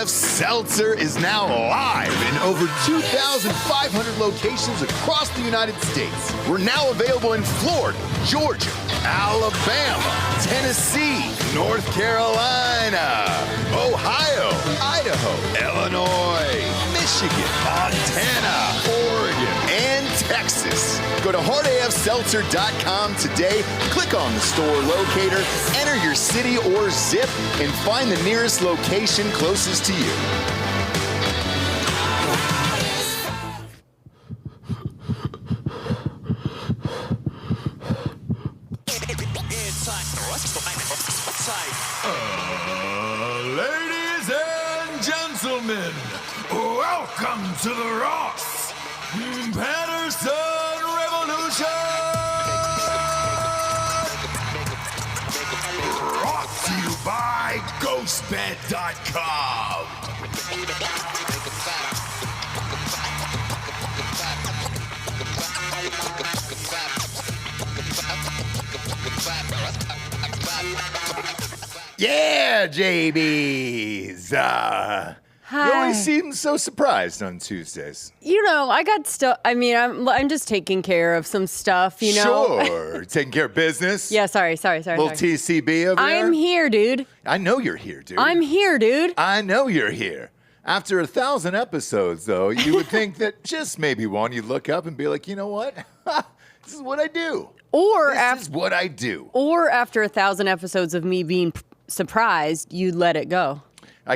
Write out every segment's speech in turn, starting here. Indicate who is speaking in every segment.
Speaker 1: AF Seltzer is now live in over 2,500 locations across the United States. We're now available in Florida, Georgia, Alabama, Tennessee, North Carolina, Ohio, Idaho, Illinois, Michigan, Montana, Oregon, and Texas. Go to hardafseltzer.com today, click on the store locator, enter your city or zip, and find the nearest location closest to you.
Speaker 2: Ladies and gentlemen, welcome to the Ross Patterson Revolution! Brought to you by GhostBed.com.
Speaker 1: Yeah, JBs.
Speaker 3: Hi.
Speaker 1: You always seem so surprised on Tuesdays.
Speaker 3: You know, I got stuff. I mean, I'm just taking care of some stuff, you know?
Speaker 1: Sure. Taking care of business.
Speaker 3: Yeah, sorry.
Speaker 1: Little TCB over there.
Speaker 3: I'm here, dude.
Speaker 1: I know you're here, dude.
Speaker 3: I'm here, dude.
Speaker 1: I know you're here. After 1,000 episodes, though, you would think that just maybe one, you'd look up and be like, you know what? This is what I do. This is what I do.
Speaker 3: Or after 1,000 episodes of me being surprised, you'd let it go.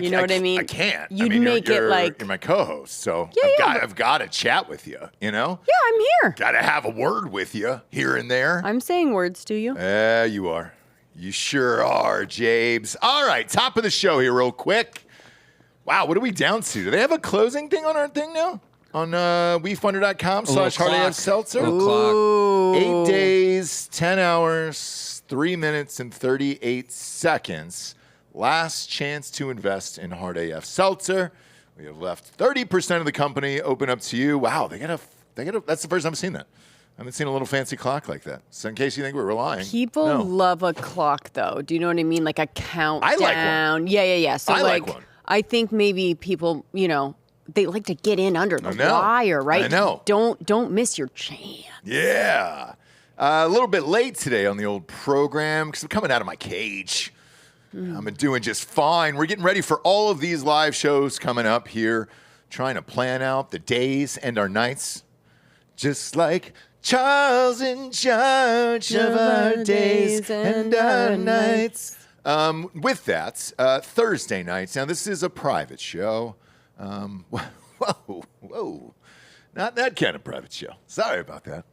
Speaker 3: You know what I mean?
Speaker 1: I can't.
Speaker 3: You'd make it like
Speaker 1: you're my co-host, so
Speaker 3: Yeah,
Speaker 1: I've got to chat with you. You know?
Speaker 3: Yeah, I'm here.
Speaker 1: Got to have a word with you here and there.
Speaker 3: I'm saying words to you.
Speaker 1: You are. You sure are, Jabes. All right, top of the show here, real quick. Wow, what are we down to? Do they have a closing thing on our thing now? On WeFunder.com/HardAFSeltzer? 8 days, 10 hours, 3 minutes, and 38 seconds. Last chance to invest in Hard AF Seltzer. We have left 30% of the company open up to you. Wow, they got a. That's the first time I've seen that. I haven't seen a little fancy clock like that. So in case you think we're relying.
Speaker 3: People love a clock, though. Do you know what I mean? Like a countdown.
Speaker 1: I like one.
Speaker 3: Yeah. So
Speaker 1: I like one.
Speaker 3: I think maybe people, you know, they like to get in under the wire, right?
Speaker 1: I know.
Speaker 3: Don't miss your chance.
Speaker 1: Yeah. A little bit late today on the old program because I'm coming out of my cage. I'm doing just fine. We're getting ready for all of these live shows coming up here, trying to plan out the days and our nights, just like Charles in charge of our days and our nights. With that, Thursday nights. Now, this is a private show. Whoa. Not that kind of private show. Sorry about that.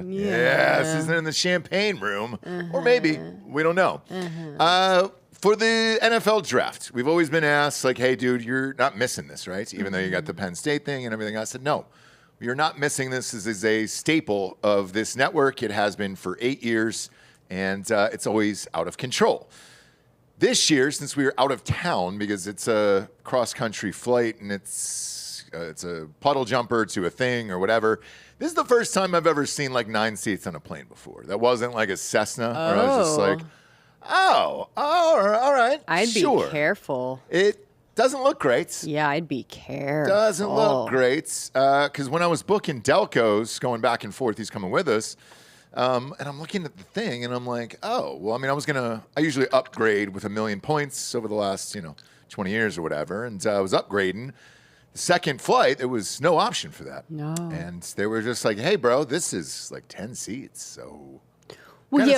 Speaker 1: Yeah, this isn't in the champagne room. Or maybe. We don't know. For the NFL draft, we've always been asked, like, hey, dude, you're not missing this, right? Even though you got the Penn State thing and everything. I said, no, you're not missing this. This is a staple of this network. It has been for 8 years, and it's always out of control. This year, since we were out of town, because it's a cross-country flight and it's a puddle jumper to a thing or whatever, this is the first time I've ever seen like 9 seats on a plane before. That wasn't like a Cessna where I was just like, all right,
Speaker 3: I'd be careful.
Speaker 1: It doesn't look great.
Speaker 3: Yeah, I'd be careful.
Speaker 1: Doesn't look great. Because when I was booking Delco's, going back and forth, he's coming with us, and I'm looking at the thing, and I'm like, oh, well, I mean, I usually upgrade with 1 million points over the last, 20 years or whatever, and I was upgrading. The second flight, there was no option for that.
Speaker 3: No.
Speaker 1: And they were just like, hey, bro, this is like 10 seats, so sit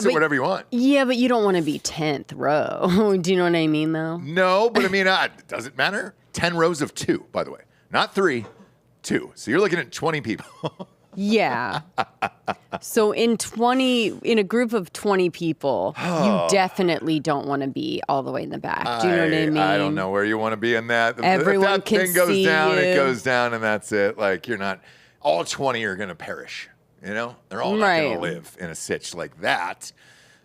Speaker 3: but
Speaker 1: whatever you want.
Speaker 3: Yeah, but you don't want to be 10th row. Do you know what I mean, though?
Speaker 1: No, but I mean, does it matter? 10 rows of 2, by the way. Not 3, 2. So you're looking at 20 people.
Speaker 3: Yeah. So in a group of 20 people, you definitely don't want to be all the way in the back. Do you know what I mean?
Speaker 1: I don't know where you want to be in that.
Speaker 3: Everyone
Speaker 1: if that
Speaker 3: can
Speaker 1: thing goes
Speaker 3: see
Speaker 1: down,
Speaker 3: you.
Speaker 1: it goes down, and that's it. Like, you're not, all 20 are going to perish. They're all not going to live in a sitch like that.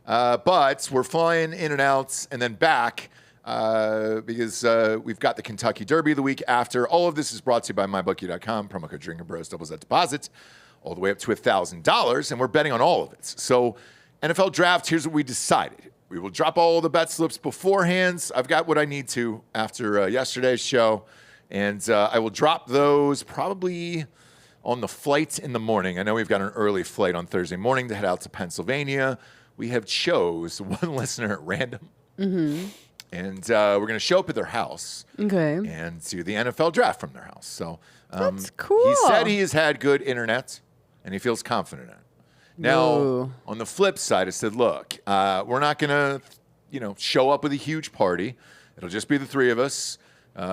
Speaker 1: But we're flying in and out and then back because we've got the Kentucky Derby the week after. All of this is brought to you by MyBookie.com. Promo code Drinkin Bros doubles that deposit all the way up to $1,000, and we're betting on all of it. So NFL draft, here's what we decided. We will drop all the bet slips beforehand. I've got what I need to after yesterday's show, and I will drop those probably on the flight in the morning. I know we've got an early flight on Thursday morning to head out to Pennsylvania. We have chose one listener at random, and we're going to show up at their house and do the NFL draft from their house. So
Speaker 3: that's cool.
Speaker 1: He said he has had good internet, and he feels confident in it. Now, on the flip side, I said, look, we're not going to, show up with a huge party. It'll just be the three of us,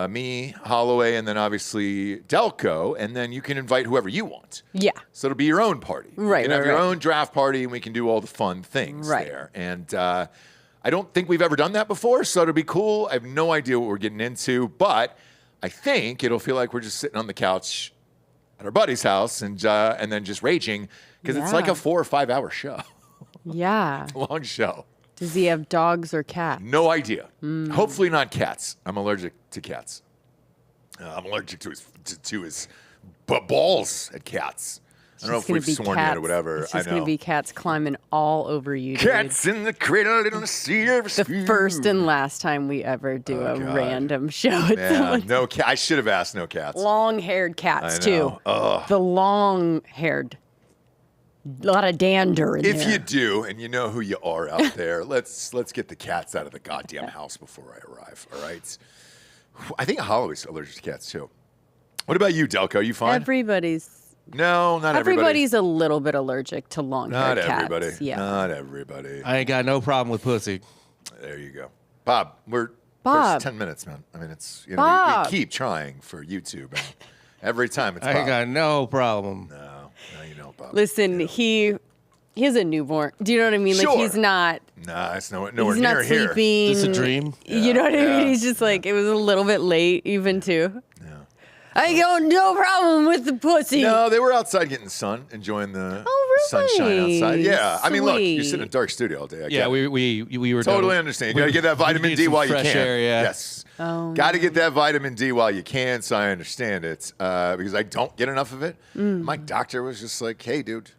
Speaker 1: me, Hollaway, and then obviously Delco, and then you can invite whoever you want. Yeah. So it'll be your own party.
Speaker 3: Right.
Speaker 1: You can have your own draft party, and we can do all the fun things there. And I don't think we've ever done that before, so it'll be cool. I have no idea what we're getting into, but I think it'll feel like we're just sitting on the couch at our buddy's house and then just raging. Because it's like a 4 or 5 hour show.
Speaker 3: Yeah.
Speaker 1: It's a long show.
Speaker 3: Does he have dogs or cats?
Speaker 1: No idea. Hopefully not cats. I'm allergic to cats. I'm allergic to his balls at cats. I don't know if we've sworn yet or whatever.
Speaker 3: It's just going to be cats climbing all over you,
Speaker 1: Cats in the cradle in the sea of
Speaker 3: the first and last time we ever do a random show.
Speaker 1: Yeah, no cat. I should have asked no cats.
Speaker 3: Long-haired cats, too. The long-haired. A lot of dander in there.
Speaker 1: If you do, and you know who you are out there, let's get the cats out of the goddamn house before I arrive, all right? I think Holloway's allergic to cats, too. What about you, Delco? You fine? No, not everybody.
Speaker 3: Everybody's a little bit allergic to long-haired cats.
Speaker 1: Not everybody.
Speaker 3: Yeah.
Speaker 1: Not everybody.
Speaker 4: I ain't got no problem with pussy.
Speaker 1: There you go. Bob, first 10 minutes, man. I mean, it's, we keep trying for YouTube, and every time it's Bob.
Speaker 4: I ain't got no problem.
Speaker 1: No, you know, Bob.
Speaker 3: Listen, he has a newborn. Do you know what I mean?
Speaker 1: Sure.
Speaker 3: Like, he's not.
Speaker 1: Nah, it's nowhere
Speaker 3: he's
Speaker 1: near
Speaker 3: not
Speaker 1: here.
Speaker 3: sleeping.
Speaker 4: Is this a dream?
Speaker 3: You know what I mean? He's just like, it was a little bit late, even too.
Speaker 1: Yeah.
Speaker 3: I got no problem with the pussy.
Speaker 1: No, they were outside getting sun, enjoying the sunshine outside. Yeah, I mean, look, you're sitting in a dark studio all day.
Speaker 4: We were
Speaker 1: totally understand. You got to get that vitamin D while you can.
Speaker 4: Air, yeah.
Speaker 1: Yes. Got to get that vitamin D while you can. So I understand it because I don't get enough of it. My doctor was just like, "Hey, dude,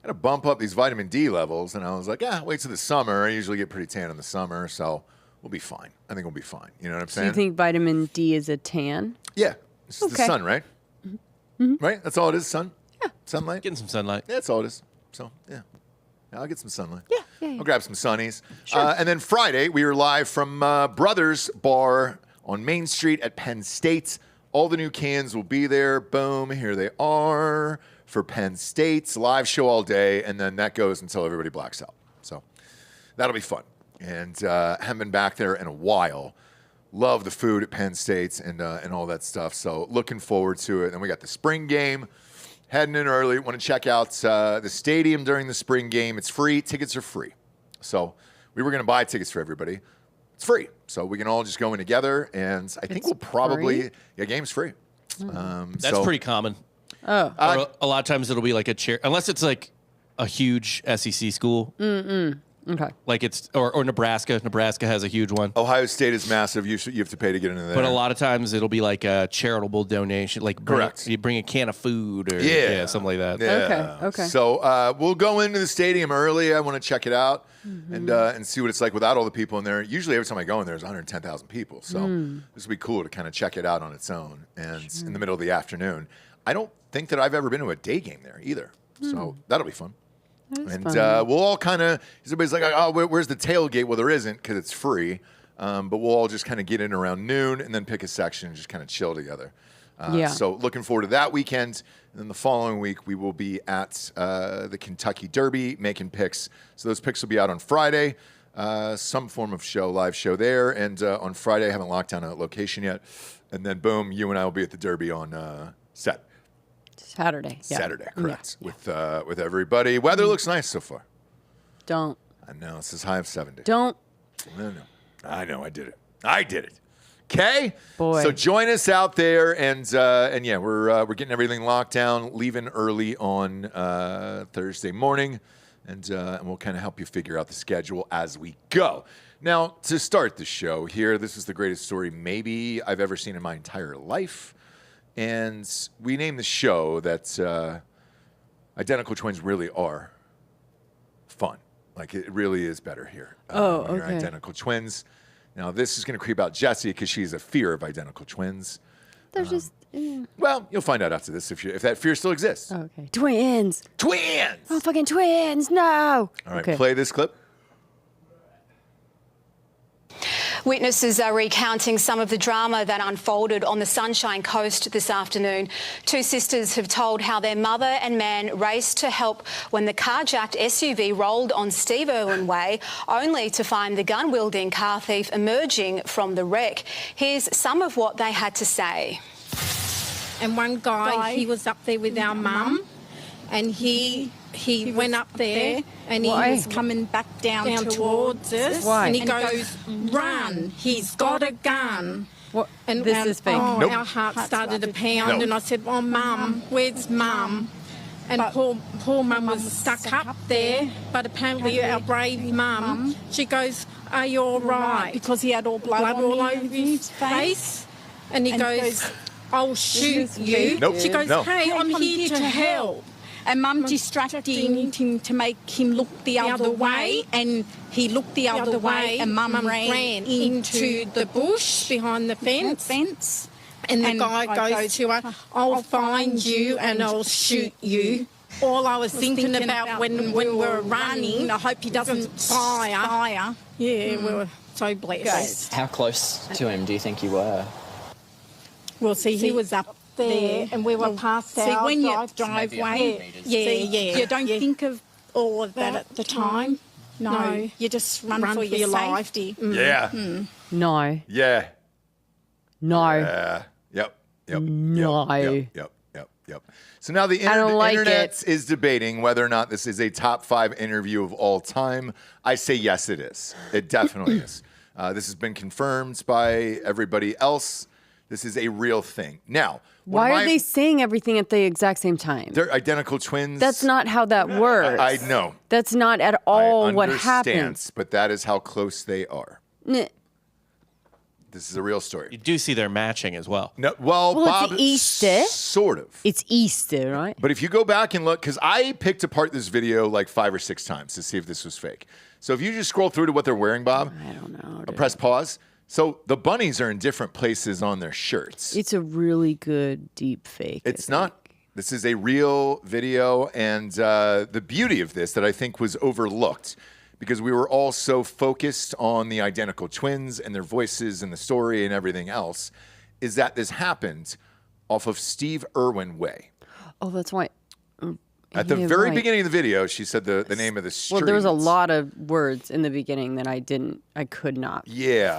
Speaker 1: got to bump up these vitamin D levels," and I was like, "Yeah, wait till the summer. I usually get pretty tan in the summer, so we'll be fine. I think we'll be fine." You know what I'm saying?
Speaker 3: Do you think vitamin D is a tan?
Speaker 1: Yeah. It's the sun, right? Right? That's all it is, sun?
Speaker 3: Yeah.
Speaker 1: Sunlight?
Speaker 4: Getting some sunlight.
Speaker 1: Yeah, that's all it is. So, yeah. I'll get some sunlight.
Speaker 3: Yeah.
Speaker 1: I'll grab some sunnies.
Speaker 3: Sure.
Speaker 1: And then Friday, we were live from Brothers Bar on Main Street at Penn State. All the new cans will be there. Boom, here they are for Penn State. Live show all day, and then that goes until everybody blacks out. So that'll be fun. And haven't been back there in a while. Love the food at Penn State and all that stuff. So looking forward to it. And we got the spring game heading in early. Want to check out the stadium during the spring game. It's free. Tickets are free. So we were going to buy tickets for everybody. It's free. So we can all just go in together. And I think we'll probably,
Speaker 3: free?
Speaker 1: Yeah, game's free.
Speaker 4: That's pretty common.
Speaker 3: Oh.
Speaker 4: Or a lot of times it'll be like a chair, unless it's like a huge SEC school.
Speaker 3: Okay.
Speaker 4: Like it's or Nebraska. Nebraska has a huge one.
Speaker 1: Ohio State is massive. You have to pay to get into there.
Speaker 4: But a lot of times it'll be like a charitable donation. Like
Speaker 1: correct.
Speaker 4: You bring a can of food or something like that.
Speaker 1: Yeah.
Speaker 3: Okay.
Speaker 1: So we'll go into the stadium early. I want to check it out and see what it's like without all the people in there. Usually every time I go in there, there's 110,000 people. So this would be cool to kind of check it out on its own and in the middle of the afternoon. I don't think that I've ever been to a day game there either. So that'll be fun. And we'll all kind of, everybody's like, oh, where's the tailgate? Well, there isn't because it's free. But we'll all just kind of get in around noon and then pick a section and just kind of chill together. So looking forward to that weekend. And then the following week, we will be at the Kentucky Derby making picks. So those picks will be out on Friday. Some form of live show there. And on Friday, I haven't locked down a location yet. And then boom, you and I will be at the Derby on
Speaker 3: Saturday. Yeah.
Speaker 1: Saturday, correct. Yeah. With everybody. Weather looks nice so far.
Speaker 3: Don't.
Speaker 1: I know. It's as high of 70.
Speaker 3: Don't.
Speaker 1: No. I know. I did it. Okay?
Speaker 3: Boy.
Speaker 1: So join us out there. And yeah, we're getting everything locked down, leaving early on Thursday morning. And we'll kind of help you figure out the schedule as we go. Now, to start the show here, this is the greatest story maybe I've ever seen in my entire life. And we named the show that identical twins really are fun. Like it really is better here.
Speaker 3: Oh,
Speaker 1: when you're
Speaker 3: okay.
Speaker 1: identical twins. Now this is going to creep out Jessie because she's a fear of identical twins.
Speaker 3: They're just
Speaker 1: Well, you'll find out after this if that fear still exists.
Speaker 3: okay. Twins.
Speaker 1: Twins.
Speaker 3: Oh, fucking twins! No.
Speaker 1: All right,
Speaker 3: Okay.
Speaker 1: play this clip.
Speaker 5: Witnesses are recounting some of the drama that unfolded on the Sunshine Coast this afternoon. Two sisters have told how their mother and man raced to help when the carjacked SUV rolled on Steve Irwin Way, only to find the gun-wielding car thief emerging from the wreck. Here's some of what they had to say.
Speaker 6: And one guy, he was up there with our mum, and he went up there and he was coming back down towards us.
Speaker 3: Why?
Speaker 6: And he goes, run, he's got a gun.
Speaker 3: What?
Speaker 6: And
Speaker 3: This is fake.
Speaker 6: Oh,
Speaker 1: Nope.
Speaker 6: our heart started to pound,
Speaker 1: No.
Speaker 6: and I said, oh, Mum, where's Mum? And poor Mum was stuck up there, but apparently our brave Mum, she goes, are you all right?
Speaker 7: Because he had all blood
Speaker 6: all over his face. And he goes, I'll shoot you.
Speaker 1: Nope.
Speaker 6: She goes,
Speaker 1: No.
Speaker 6: hey, I'm here to help.
Speaker 7: And Mum distracting him to make him look the other way, and he looked the other way, and Mum ran
Speaker 6: into the bush behind the fence. And the
Speaker 7: And
Speaker 6: guy
Speaker 7: I
Speaker 6: goes to her, I'll find you and I'll shoot you. All I was thinking about when we were running, I hope he doesn't fire. Yeah, we were so blessed.
Speaker 8: How close to him do you think you were?
Speaker 6: Well, see, he was up there and we were past our
Speaker 7: when you
Speaker 6: driveway. Yeah.
Speaker 7: You don't think of
Speaker 6: all of that at the time. No,
Speaker 7: you just run
Speaker 6: run
Speaker 7: for your
Speaker 6: life.
Speaker 7: safety.
Speaker 1: Yeah.
Speaker 3: No.
Speaker 1: Yeah.
Speaker 3: No.
Speaker 1: Yep.
Speaker 3: No.
Speaker 1: Yep. So now the
Speaker 3: I don't like
Speaker 1: internet is debating whether or not this is a top 5 interview of all time. I say yes, it is. It definitely is. This has been confirmed by everybody else. This is a real thing. Now,
Speaker 3: Why are they saying everything at the exact same time?
Speaker 1: They're identical twins.
Speaker 3: That's not how that works.
Speaker 1: I know.
Speaker 3: That's not at all
Speaker 1: I
Speaker 3: what
Speaker 1: understand,
Speaker 3: happens.
Speaker 1: but that is how close they are.
Speaker 3: N-
Speaker 1: This is a real story.
Speaker 4: You do see they're matching as well.
Speaker 1: No, well,
Speaker 3: Well,
Speaker 1: Bob,
Speaker 3: it's Easter.
Speaker 1: Sort of.
Speaker 3: It's Easter, right?
Speaker 1: But if you go back and look, because I picked apart this video like 5 or 6 times to see if this was fake. So if you just scroll through to what they're wearing, Bob,
Speaker 3: I don't know. dude.
Speaker 1: press pause. So the bunnies are in different places on their shirts.
Speaker 3: It's a really good deep fake.
Speaker 1: It's not. This is a real video, and the beauty of this that I think was overlooked because we were all so focused on the identical twins and their voices and the story and everything else, is that this happened off of Steve Irwin Way.
Speaker 3: Oh, that's why.
Speaker 1: At the
Speaker 3: Yeah,
Speaker 1: very
Speaker 3: right.
Speaker 1: beginning of the video, she said the name of the street.
Speaker 3: Well, there was a lot of words in the beginning that I could not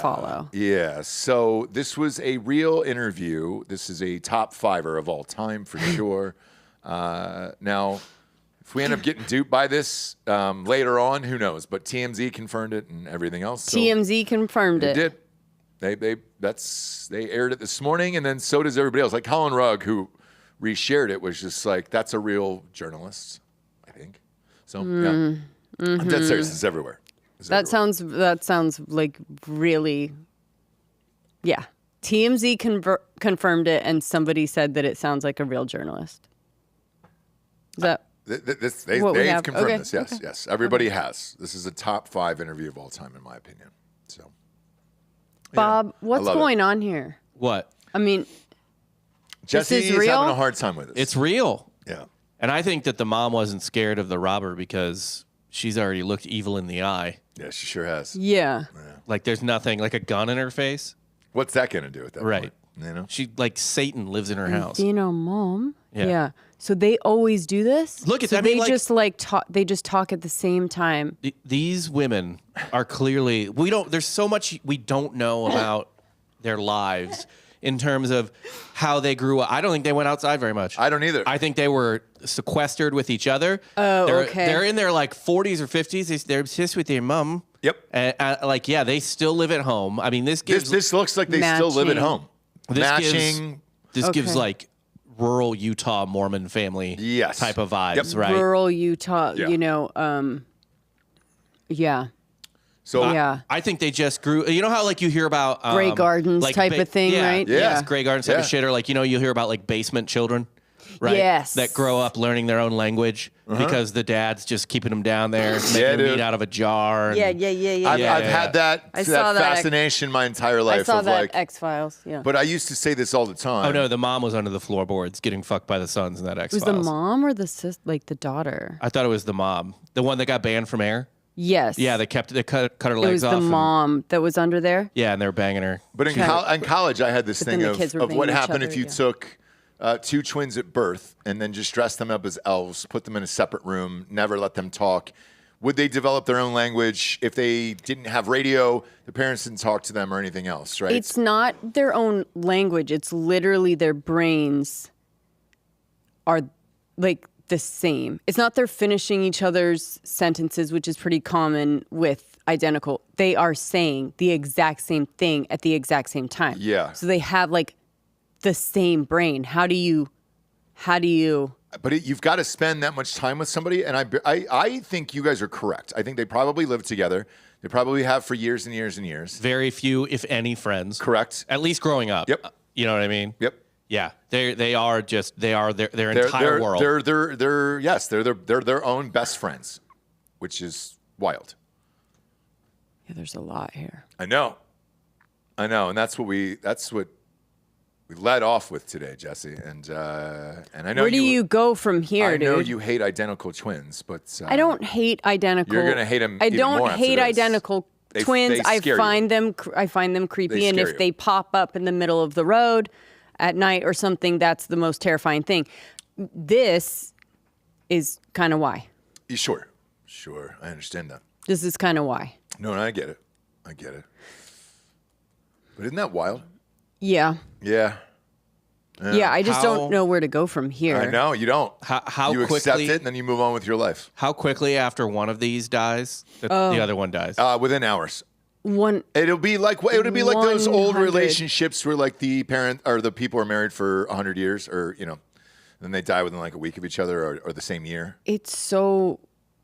Speaker 3: follow.
Speaker 1: Yeah. So this was a real interview. This is a top 5er of all time for sure. Now, if we end up getting duped by this later on, who knows? But TMZ confirmed it and everything else. So
Speaker 3: TMZ confirmed
Speaker 1: they
Speaker 3: it.
Speaker 1: did. They aired it this morning, and then so does everybody else. Like Colin Rugg, who reshared it, was just like, that's a real journalist, I think. So yeah, I'm dead serious. It's everywhere. It's everywhere.
Speaker 3: That sounds like really, yeah. TMZ confirmed it, and somebody said that it sounds like a real journalist. Is that
Speaker 1: They've
Speaker 3: what we have?
Speaker 1: confirmed
Speaker 3: Okay.
Speaker 1: this. Yes, yes. Everybody has. This is a top 5 interview of all time, in my opinion. So,
Speaker 3: Bob? What's
Speaker 1: love it.
Speaker 3: going on here?
Speaker 4: What?
Speaker 3: I mean,
Speaker 1: Jesse
Speaker 3: is
Speaker 1: is
Speaker 3: real?
Speaker 1: having a hard time with this.
Speaker 4: It's real.
Speaker 1: Yeah.
Speaker 4: And I think that the mom wasn't scared of the robber because she's already looked evil in the eye.
Speaker 1: Yeah, she sure has.
Speaker 3: yeah.
Speaker 4: Like there's nothing, like a gun in her face.
Speaker 1: What's that going to do with that?
Speaker 4: Right.
Speaker 1: point? You know?
Speaker 4: She, like Satan lives in her house.
Speaker 3: You know, Mom.
Speaker 4: Yeah.
Speaker 3: So they always do this.
Speaker 4: Look, it's-
Speaker 3: so
Speaker 4: I mean,
Speaker 3: they
Speaker 4: like-
Speaker 3: just like talk. They just talk at the same time.
Speaker 4: These women are clearly, there's so much we don't know about their lives in terms of how they grew up. I don't think they went outside very much.
Speaker 1: I don't either.
Speaker 4: I think they were sequestered with each other.
Speaker 3: Oh,
Speaker 4: they're,
Speaker 3: okay.
Speaker 4: They're in their like 40s or 50s. They're obsessed with their mom.
Speaker 1: Yep.
Speaker 4: Like, yeah, they still live at home. I mean, this gives
Speaker 1: This looks like they still live at
Speaker 3: Matching.
Speaker 1: home. Matching.
Speaker 4: This gives
Speaker 3: Okay.
Speaker 4: like rural Utah Mormon family
Speaker 1: Yes.
Speaker 4: type of vibes,
Speaker 1: Yep.
Speaker 4: right?
Speaker 3: Rural Utah.
Speaker 1: Yeah.
Speaker 3: You know. Yeah.
Speaker 1: So
Speaker 3: Yeah.
Speaker 4: I think they just grew. You know how like you hear about
Speaker 3: Grey Gardens
Speaker 4: like
Speaker 3: type of thing,
Speaker 4: yeah,
Speaker 3: right?
Speaker 4: Yes,
Speaker 3: Yeah.
Speaker 4: Grey Gardens type of
Speaker 1: Yeah.
Speaker 4: shit, or like you hear about like basement children. right?
Speaker 3: Yes.
Speaker 4: That grow up learning their own language because the dad's just keeping them down there, making them eat out of a jar. And,
Speaker 1: I've had that fascination my entire life.
Speaker 3: I saw
Speaker 1: of
Speaker 3: that
Speaker 1: like,
Speaker 3: X-Files,
Speaker 1: But I used to say this all the time.
Speaker 4: Oh, no, the mom was under the floorboards getting fucked by the sons in that X-Files.
Speaker 3: Was the mom or the the daughter?
Speaker 4: I thought it was the mom. The one that got banned from air?
Speaker 3: Yes.
Speaker 4: Yeah, they cut her legs off.
Speaker 3: It was the mom that was under there?
Speaker 4: Yeah, and they were banging her.
Speaker 1: But in college, I had this thing of what happened if you took 2 twins at birth and then just dressed them up as elves, put them in a separate room, never let them talk. Would they develop their own language if they didn't have radio, the parents didn't talk to them or anything else, right?
Speaker 3: It's not their own language. It's literally their brains are like the same. It's not they're finishing each other's sentences, which is pretty common with identical. They are saying the exact same thing at the exact same time.
Speaker 1: Yeah.
Speaker 3: So they have like the same brain. How do you?
Speaker 1: But you've got to spend that much time with somebody, and I think you guys are correct. I think they probably live together. They probably have for years and years and years.
Speaker 4: Very few, if any, friends.
Speaker 1: Correct.
Speaker 4: At least growing up.
Speaker 1: Yep.
Speaker 4: You know what I mean?
Speaker 1: Yep.
Speaker 4: Yeah. They are their entire world.
Speaker 1: They're their own best friends, which is wild.
Speaker 3: Yeah, there's a lot here.
Speaker 1: I know, and that's what we led off with today, Jesse. And I know
Speaker 3: where do you go from here,
Speaker 1: I
Speaker 3: dude?
Speaker 1: know you hate identical twins, but
Speaker 3: I don't hate identical.
Speaker 1: You're gonna hate them.
Speaker 3: I
Speaker 1: even
Speaker 3: don't
Speaker 1: more after
Speaker 3: hate
Speaker 1: this.
Speaker 3: identical twins.
Speaker 1: They scare you.
Speaker 3: I find them creepy,
Speaker 1: They
Speaker 3: and
Speaker 1: scare
Speaker 3: if
Speaker 1: you.
Speaker 3: they pop up in the middle of the road at night or something, that's the most terrifying thing. This is kind of why.
Speaker 1: Sure, I understand that.
Speaker 3: This is kind of why.
Speaker 1: No, I get it. But isn't that wild?
Speaker 3: Yeah.
Speaker 1: Yeah.
Speaker 3: Yeah, I just don't know where to go from here.
Speaker 1: I know, you don't.
Speaker 4: How
Speaker 1: you
Speaker 4: quickly,
Speaker 1: accept it and then you move on with your life.
Speaker 4: How quickly after one of these dies, the other one dies?
Speaker 1: Within hours.
Speaker 3: It'll
Speaker 1: be like those old
Speaker 3: 100.
Speaker 1: relationships where like the parent or the people are married for 100 years, or then they die within like a week of each other or the same year.
Speaker 3: It's so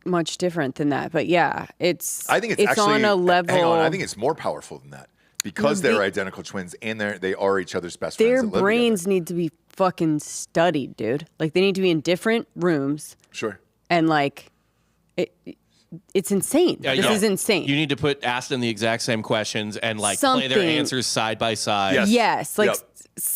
Speaker 3: much different than that, but yeah,
Speaker 1: I think it's actually
Speaker 3: on a level.
Speaker 1: Hang on, I think it's more powerful than that because they're identical twins and they are each other's best friends.
Speaker 3: Their brains need to be fucking studied, dude. Like they need to be in different rooms.
Speaker 1: Sure.
Speaker 3: And like it's insane. This is insane.
Speaker 4: You need to ask them the exact same questions and like play their
Speaker 3: Something.
Speaker 4: answers side by side.
Speaker 3: Yes, like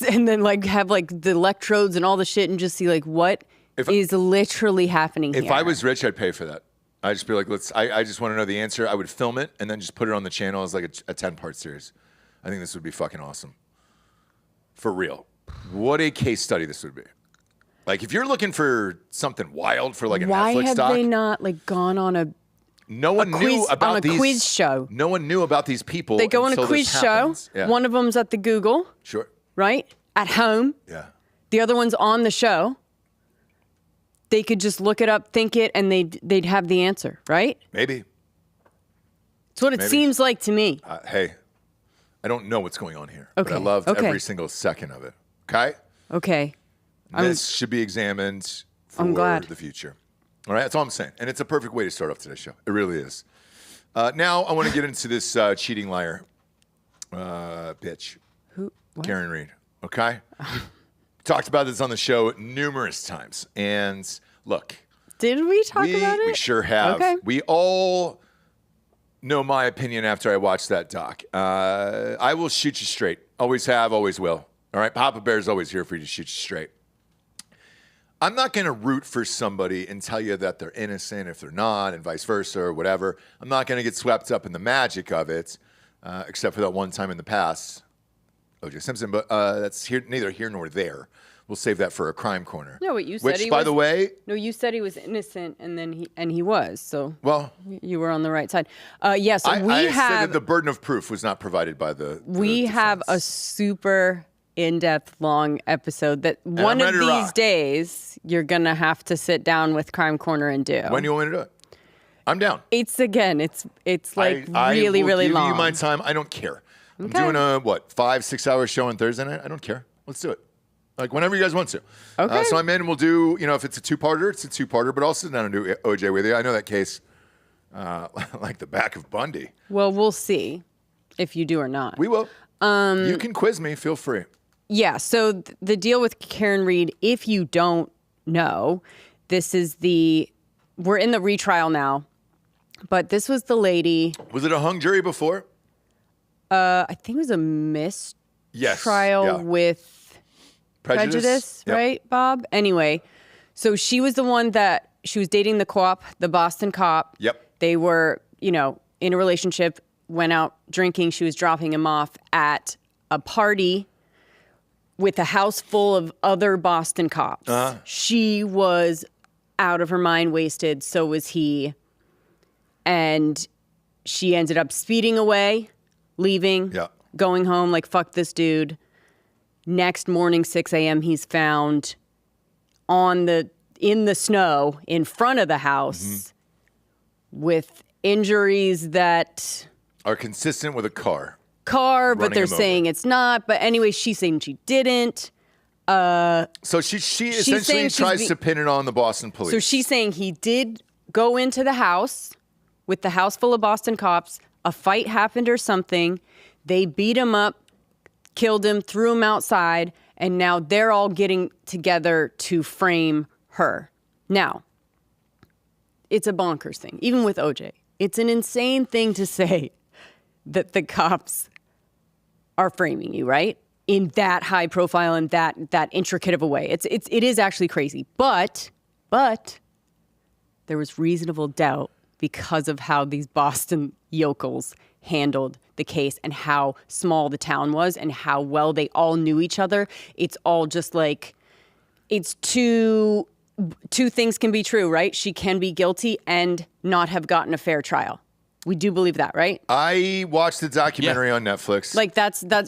Speaker 3: and then like have like the electrodes and all the shit and just see like what is literally happening here.
Speaker 1: If I was rich, I'd pay for that. I'd just be like, I just want to know the answer. I would film it and then just put it on the channel as like a 10-part series. I think this would be fucking awesome. For real. What a case study this would be. Like if you're looking for something wild for like a
Speaker 3: Why
Speaker 1: Netflix
Speaker 3: have
Speaker 1: doc.
Speaker 3: they not like gone on a
Speaker 1: No one
Speaker 3: quiz,
Speaker 1: knew about
Speaker 3: on a quiz show?
Speaker 1: No one knew about these people.
Speaker 3: They go on a
Speaker 1: until
Speaker 3: quiz
Speaker 1: this
Speaker 3: show.
Speaker 1: happens. Yeah.
Speaker 3: One of them's at the Google.
Speaker 1: Sure.
Speaker 3: Right? At home.
Speaker 1: Yeah.
Speaker 3: The other one's on the show. They could just look it up, think it, and they'd have the answer, right?
Speaker 1: Maybe.
Speaker 3: It's what it seems like to me.
Speaker 1: Hey, I don't know what's going on here,
Speaker 3: Okay.
Speaker 1: but I loved
Speaker 3: Okay.
Speaker 1: every single second of it. Okay?
Speaker 3: Okay.
Speaker 1: This should be examined for
Speaker 3: I'm glad.
Speaker 1: the future. All right? That's all I'm saying. And it's a perfect way to start off today's show. It really is. Now I want to get into this cheating liar bitch.
Speaker 3: Who? What?
Speaker 1: Karen Reed. Okay? Talked about this on the show numerous times. And look.
Speaker 3: Did we talk about it?
Speaker 1: We sure have.
Speaker 3: Okay.
Speaker 1: We all know my opinion after I watched that doc. I will shoot you straight. Always have, always will. All right? Papa Bear's always here for you to shoot you straight. I'm not going to root for somebody and tell you that they're innocent if they're not, and vice versa or whatever. I'm not going to get swept up in the magic of it, except for that one time in the past, O.J. Simpson. But that's neither here nor there. We'll save that for a crime corner.
Speaker 3: No, what you said.
Speaker 1: Which, by the way,
Speaker 3: no, you said he was innocent, and then he was. So
Speaker 1: well,
Speaker 3: you were on the right side. Yes,
Speaker 1: I said that the burden of proof was not provided by the.
Speaker 3: We have a super in-depth, long episode that one of these days you're gonna have to sit down with Crime Corner and do.
Speaker 1: When do you want me to do it? I'm down.
Speaker 3: It's like
Speaker 1: I
Speaker 3: really,
Speaker 1: will
Speaker 3: really
Speaker 1: give
Speaker 3: long.
Speaker 1: You my time. I don't care.
Speaker 3: Okay.
Speaker 1: I'm doing a 5-6 hour show on Thursday night. I don't care. Let's do it. Like whenever you guys want to.
Speaker 3: Okay.
Speaker 1: So I'm in and we'll do, if it's a two-parter, it's a two-parter, but I'll sit down and do OJ with you. I know that case like the back of Bundy.
Speaker 3: Well, we'll see if you do or not.
Speaker 1: We will. You can quiz me. Feel free.
Speaker 3: Yeah, so the deal with Karen Reed, if you don't know, we're in the retrial now, but this was the lady.
Speaker 1: Was it a hung jury before?
Speaker 3: I think it was a mistrial with prejudice,
Speaker 1: Yep.
Speaker 3: right, Bob? Anyway, so she was the one that she was dating the co-op, the Boston cop.
Speaker 1: Yep.
Speaker 3: They were, in a relationship, went out drinking. She was dropping him off at a party with a house full of other Boston cops. She was out of her mind, wasted. So was he. And she ended up speeding away, leaving, going home, like, fuck this dude. Next morning, 6 a.m., he's found in the snow in front of the house with injuries that
Speaker 1: are consistent with a car,
Speaker 3: but they're saying it's not. But anyway, she's saying she didn't.
Speaker 1: So she essentially tries to pin it on the Boston police.
Speaker 3: So she's saying he did go into the house with the house full of Boston cops. A fight happened or something. They beat him up, killed him, threw him outside, and now they're all getting together to frame her. Now, it's a bonkers thing, even with OJ. It's an insane thing to say that the cops are framing you, right? In that high profile and that intricate of a way. It is actually crazy. But there was reasonable doubt because of how these Boston yokels handled the case and how small the town was and how well they all knew each other. It's all just like, it's two things can be true, right? She can be guilty and not have gotten a fair trial. We do believe that, right?
Speaker 1: I watched the documentary on Netflix.
Speaker 3: Like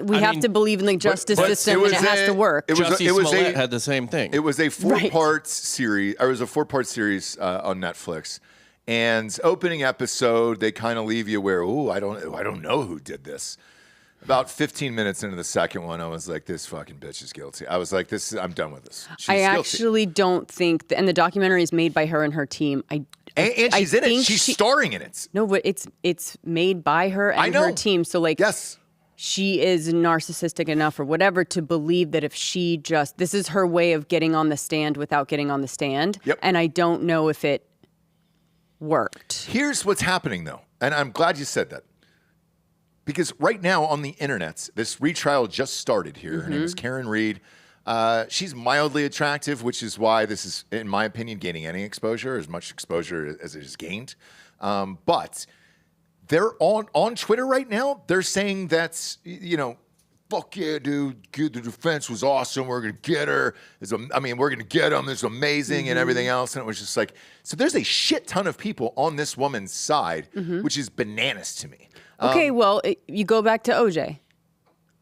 Speaker 3: we have to believe in the justice system and it has to work.
Speaker 4: Jussie Smollett had the same thing.
Speaker 1: It was a four-part series. Or it was a four-part series on Netflix. And opening episode, they kind of leave you where, I don't know who did this. About 15 minutes into the second one, I was like, this fucking bitch is guilty. I was like, I'm done with this. She's guilty.
Speaker 3: Actually don't think, and the documentary is made by her and her team.
Speaker 1: And she's in it. She's starring in it.
Speaker 3: No, but it's made by her and her team. So like,
Speaker 1: yes,
Speaker 3: she is narcissistic enough or whatever to believe that if she this is her way of getting on the stand without getting on the stand.
Speaker 1: Yep.
Speaker 3: And I don't know if it worked.
Speaker 1: Here's what's happening though, and I'm glad you said that. Because right now on the internet, this retrial just started here. Her name is Karen Reed. She's mildly attractive, which is why this is, in my opinion, gaining any exposure, as much exposure as it has gained. But they're on Twitter right now. They're saying that's, fuck yeah, dude. The defense was awesome. We're going to get her. We're going to get him. This is amazing and everything else. And it was just like, so there's a shit ton of people on this woman's side, which is bananas to me.
Speaker 3: Okay, you go back to OJ.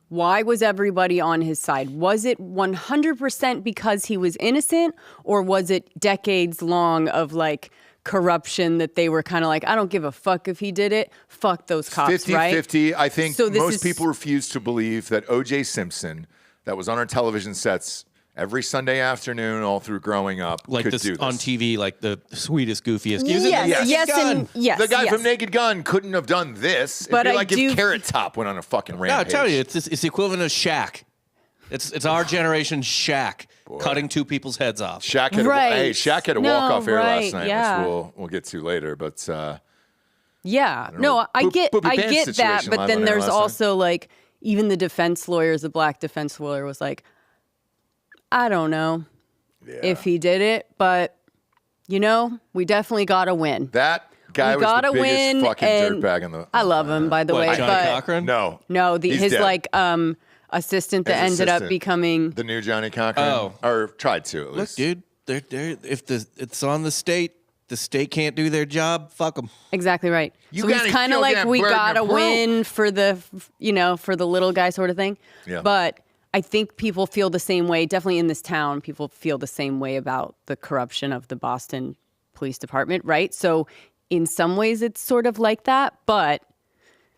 Speaker 3: Why was everybody on his side? Was it 100% because he was innocent, or was it decades long of like corruption that they were kind of like, I don't give a fuck if he did it. Fuck those cops,
Speaker 1: 50-50. I think most people refuse to believe that O.J. Simpson, that was on our television sets every Sunday afternoon all through growing up,
Speaker 4: like
Speaker 1: could
Speaker 4: this
Speaker 1: do this.
Speaker 4: on TV, like the sweetest, goofiest.
Speaker 3: Yes.
Speaker 1: The guy from Naked Gun couldn't have done this.
Speaker 3: But
Speaker 1: it'd be like if Carrot Top went on a fucking rampage.
Speaker 4: No, I tell you, it's the equivalent of Shaq. It's our generation Shaq cutting two people's heads off.
Speaker 1: Shaq had Shaq had a walk-off air last night, which we'll get to later. But
Speaker 3: I get that. But then there's also like, even the defense lawyers, the black defense lawyer was like, I don't know if he did it, but we definitely got to win.
Speaker 1: That guy was the biggest fucking dirtbag in the.
Speaker 3: I love him, by the way.
Speaker 4: Johnny Cochran?
Speaker 1: No,
Speaker 3: his dead. Like assistant that ended up becoming
Speaker 1: the new Johnny Cochran, or tried to at least.
Speaker 4: Look, dude, if it's on the state can't do their job. Fuck them.
Speaker 3: Exactly right. So he's kind of like, we gotta win for the for the little guy sort of thing.
Speaker 1: Yeah.
Speaker 3: But I think people feel the same way. Definitely in this town, people feel the same way about the corruption of the Boston Police Department, right? So in some ways, it's sort of like that, but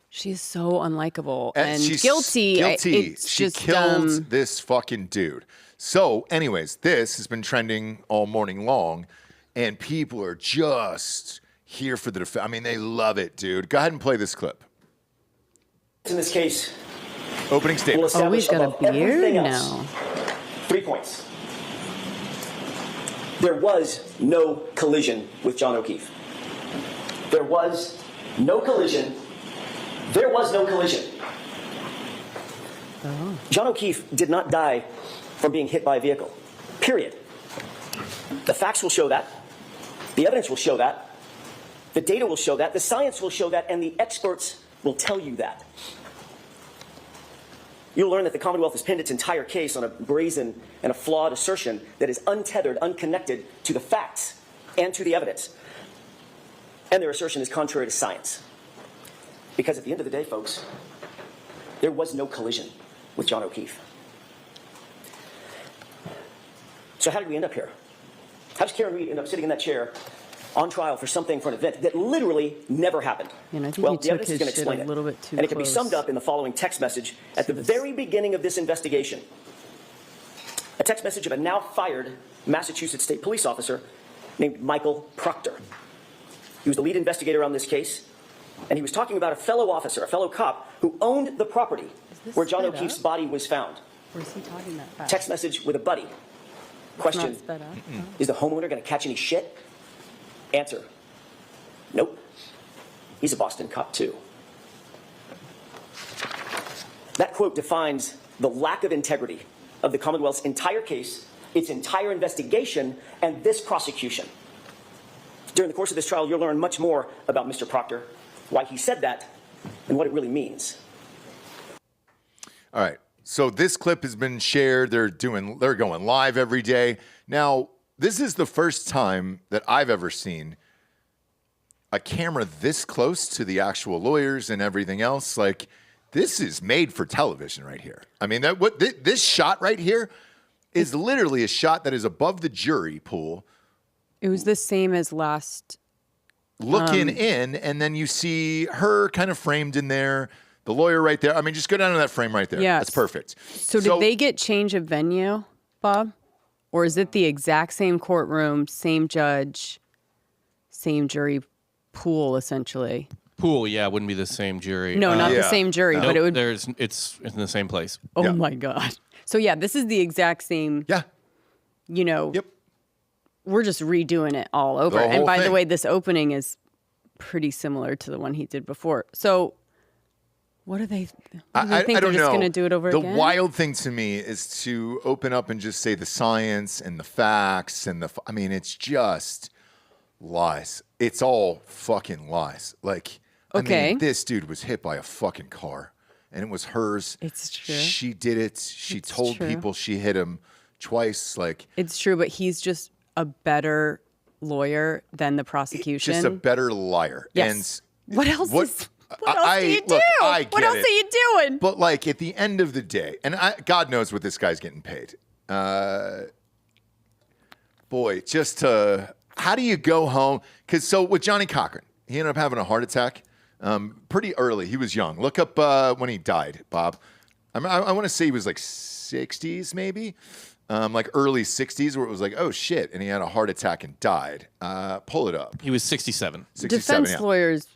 Speaker 3: she is so unlikable and
Speaker 1: she's
Speaker 3: guilty.
Speaker 1: She killed this fucking dude. So, anyways, this has been trending all morning long, and people are just here for the defense. I mean, they love it, dude. Go ahead and play this clip.
Speaker 9: In this case,
Speaker 1: Opening statement.
Speaker 3: Oh, he's got a beard now.
Speaker 9: 3 points. There was no collision with John O'Keefe. There was no collision. There was no collision.
Speaker 3: Oh.
Speaker 9: John O'Keefe did not die from being hit by a vehicle. Period. The facts will show that. The evidence will show that. The data will show that. The science will show that. And the experts will tell you that. You'll learn that the Commonwealth has pinned its entire case on a brazen and a flawed assertion that is untethered, unconnected to the facts and to the evidence. And their assertion is contrary to science. Because at the end of the day, folks, there was no collision with John O'Keefe. So how did we end up here? How does Karen Reed end up sitting in that chair on trial for something, for an event that literally never happened?
Speaker 3: And I think
Speaker 9: Well,
Speaker 3: he
Speaker 9: the
Speaker 3: took
Speaker 9: evidence is
Speaker 3: his
Speaker 9: going to
Speaker 3: shit
Speaker 9: explain
Speaker 3: a
Speaker 9: it.
Speaker 3: little bit too
Speaker 9: And it can be
Speaker 3: close.
Speaker 9: summed up in the following text message at the very beginning of this investigation. A text message of a now fired Massachusetts State Police officer named Michael Proctor. He was the lead investigator on this case, and he was talking about a fellow officer, a fellow cop, who owned the property where John
Speaker 3: sped
Speaker 9: O'Keefe's
Speaker 3: up?
Speaker 9: body was found.
Speaker 3: Or is he talking that fast?
Speaker 9: Text message with a buddy. Question,
Speaker 3: Not sped up. Oh.
Speaker 9: is the homeowner going to catch any shit? Answer, nope. He's a Boston cop too. That quote defines the lack of integrity of the Commonwealth's entire case, its entire investigation, and this prosecution. During the course of this trial, you'll learn much more about Mr. Proctor, why he said that, and what it really means.
Speaker 1: All right. So this clip has been shared. They're going live every day. Now, this is the first time that I've ever seen a camera this close to the actual lawyers and everything else. Like, this is made for television right here. I mean, this shot right here is literally a shot that is above the jury pool.
Speaker 3: It was the same as last.
Speaker 1: Looking in, and then you see her kind of framed in there, the lawyer right there. I mean, just go down to that frame right there.
Speaker 3: Yes.
Speaker 1: That's perfect.
Speaker 3: So did they get change of venue, Bob? Or is it the exact same courtroom, same judge, same jury pool, essentially?
Speaker 4: Pool, yeah, wouldn't be the same jury.
Speaker 3: No, not the
Speaker 1: Yeah.
Speaker 3: same jury,
Speaker 4: Nope,
Speaker 3: but it would.
Speaker 4: it's in the same place.
Speaker 3: Oh
Speaker 1: Yeah.
Speaker 3: my God. So yeah, this is the exact same.
Speaker 1: Yeah.
Speaker 3: You know.
Speaker 1: Yep.
Speaker 3: We're just redoing it all over.
Speaker 1: The
Speaker 3: And
Speaker 1: whole
Speaker 3: by the
Speaker 1: thing.
Speaker 3: way, this opening is pretty similar to the one he did before. So what do they think?
Speaker 1: I
Speaker 3: They're
Speaker 1: don't
Speaker 3: just
Speaker 1: know.
Speaker 3: going to do it over
Speaker 1: the
Speaker 3: again?
Speaker 1: wild thing to me is to open up and just say the science and the facts and I mean, it's just lies. It's all fucking lies. Like, I
Speaker 3: Okay.
Speaker 1: mean, this dude was hit by a fucking car, and it was hers.
Speaker 3: It's true.
Speaker 1: She did it. She
Speaker 3: It's
Speaker 1: told
Speaker 3: true.
Speaker 1: people she hit him twice. Like,
Speaker 3: It's true, but he's just a better lawyer than the prosecution.
Speaker 1: just a better liar.
Speaker 3: Yes. What else do you do?
Speaker 1: Look, I get
Speaker 3: What else
Speaker 1: it.
Speaker 3: are you doing?
Speaker 1: But like at the end of the day, and God knows what this guy's getting paid. Boy, just how do you go home? Because so with Johnny Cochran, he ended up having a heart attack pretty early. He was young. Look up when he died, Bob. I want to say he was like 60s maybe, like early 60s, where it was like, oh shit, and he had a heart attack and died. Pull it up.
Speaker 4: He was 67.
Speaker 1: 67,
Speaker 3: Defense
Speaker 1: yeah.
Speaker 3: lawyers,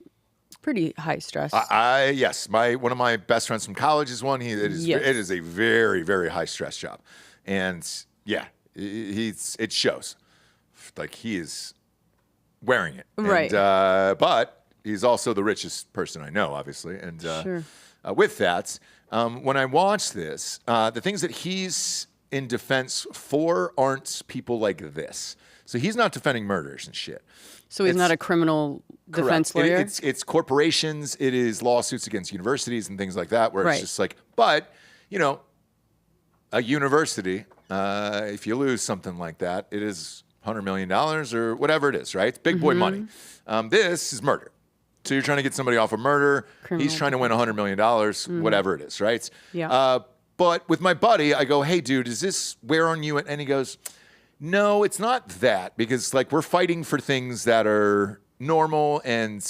Speaker 3: pretty high stress.
Speaker 1: Yes, one of my best friends from college is one. It is a very, very high stress job, and yeah, it shows. Like he is wearing it,
Speaker 3: Right.
Speaker 1: And, but he's also the richest person I know, obviously, and
Speaker 3: Sure.
Speaker 1: With that, when I watch this, the things that he's in defense for aren't people like this. So he's not defending murders and shit.
Speaker 3: So he's
Speaker 1: It's-
Speaker 3: not a criminal defense
Speaker 1: Correct.
Speaker 3: lawyer?
Speaker 1: It's corporations. It is lawsuits against universities and things like that, where
Speaker 3: Right.
Speaker 1: it's just like, but you know, a university, if you lose something like that, it is $100 million or whatever it is, right? It's big boy money. This is murder. So you're trying to get somebody off of murder.
Speaker 3: Criminal
Speaker 1: He's trying to win $100 million, whatever it is, right?
Speaker 3: Yeah.
Speaker 1: But with my buddy, I go, hey, dude, is this wear on you? And he goes, no, it's not that, because like we're fighting for things that are normal and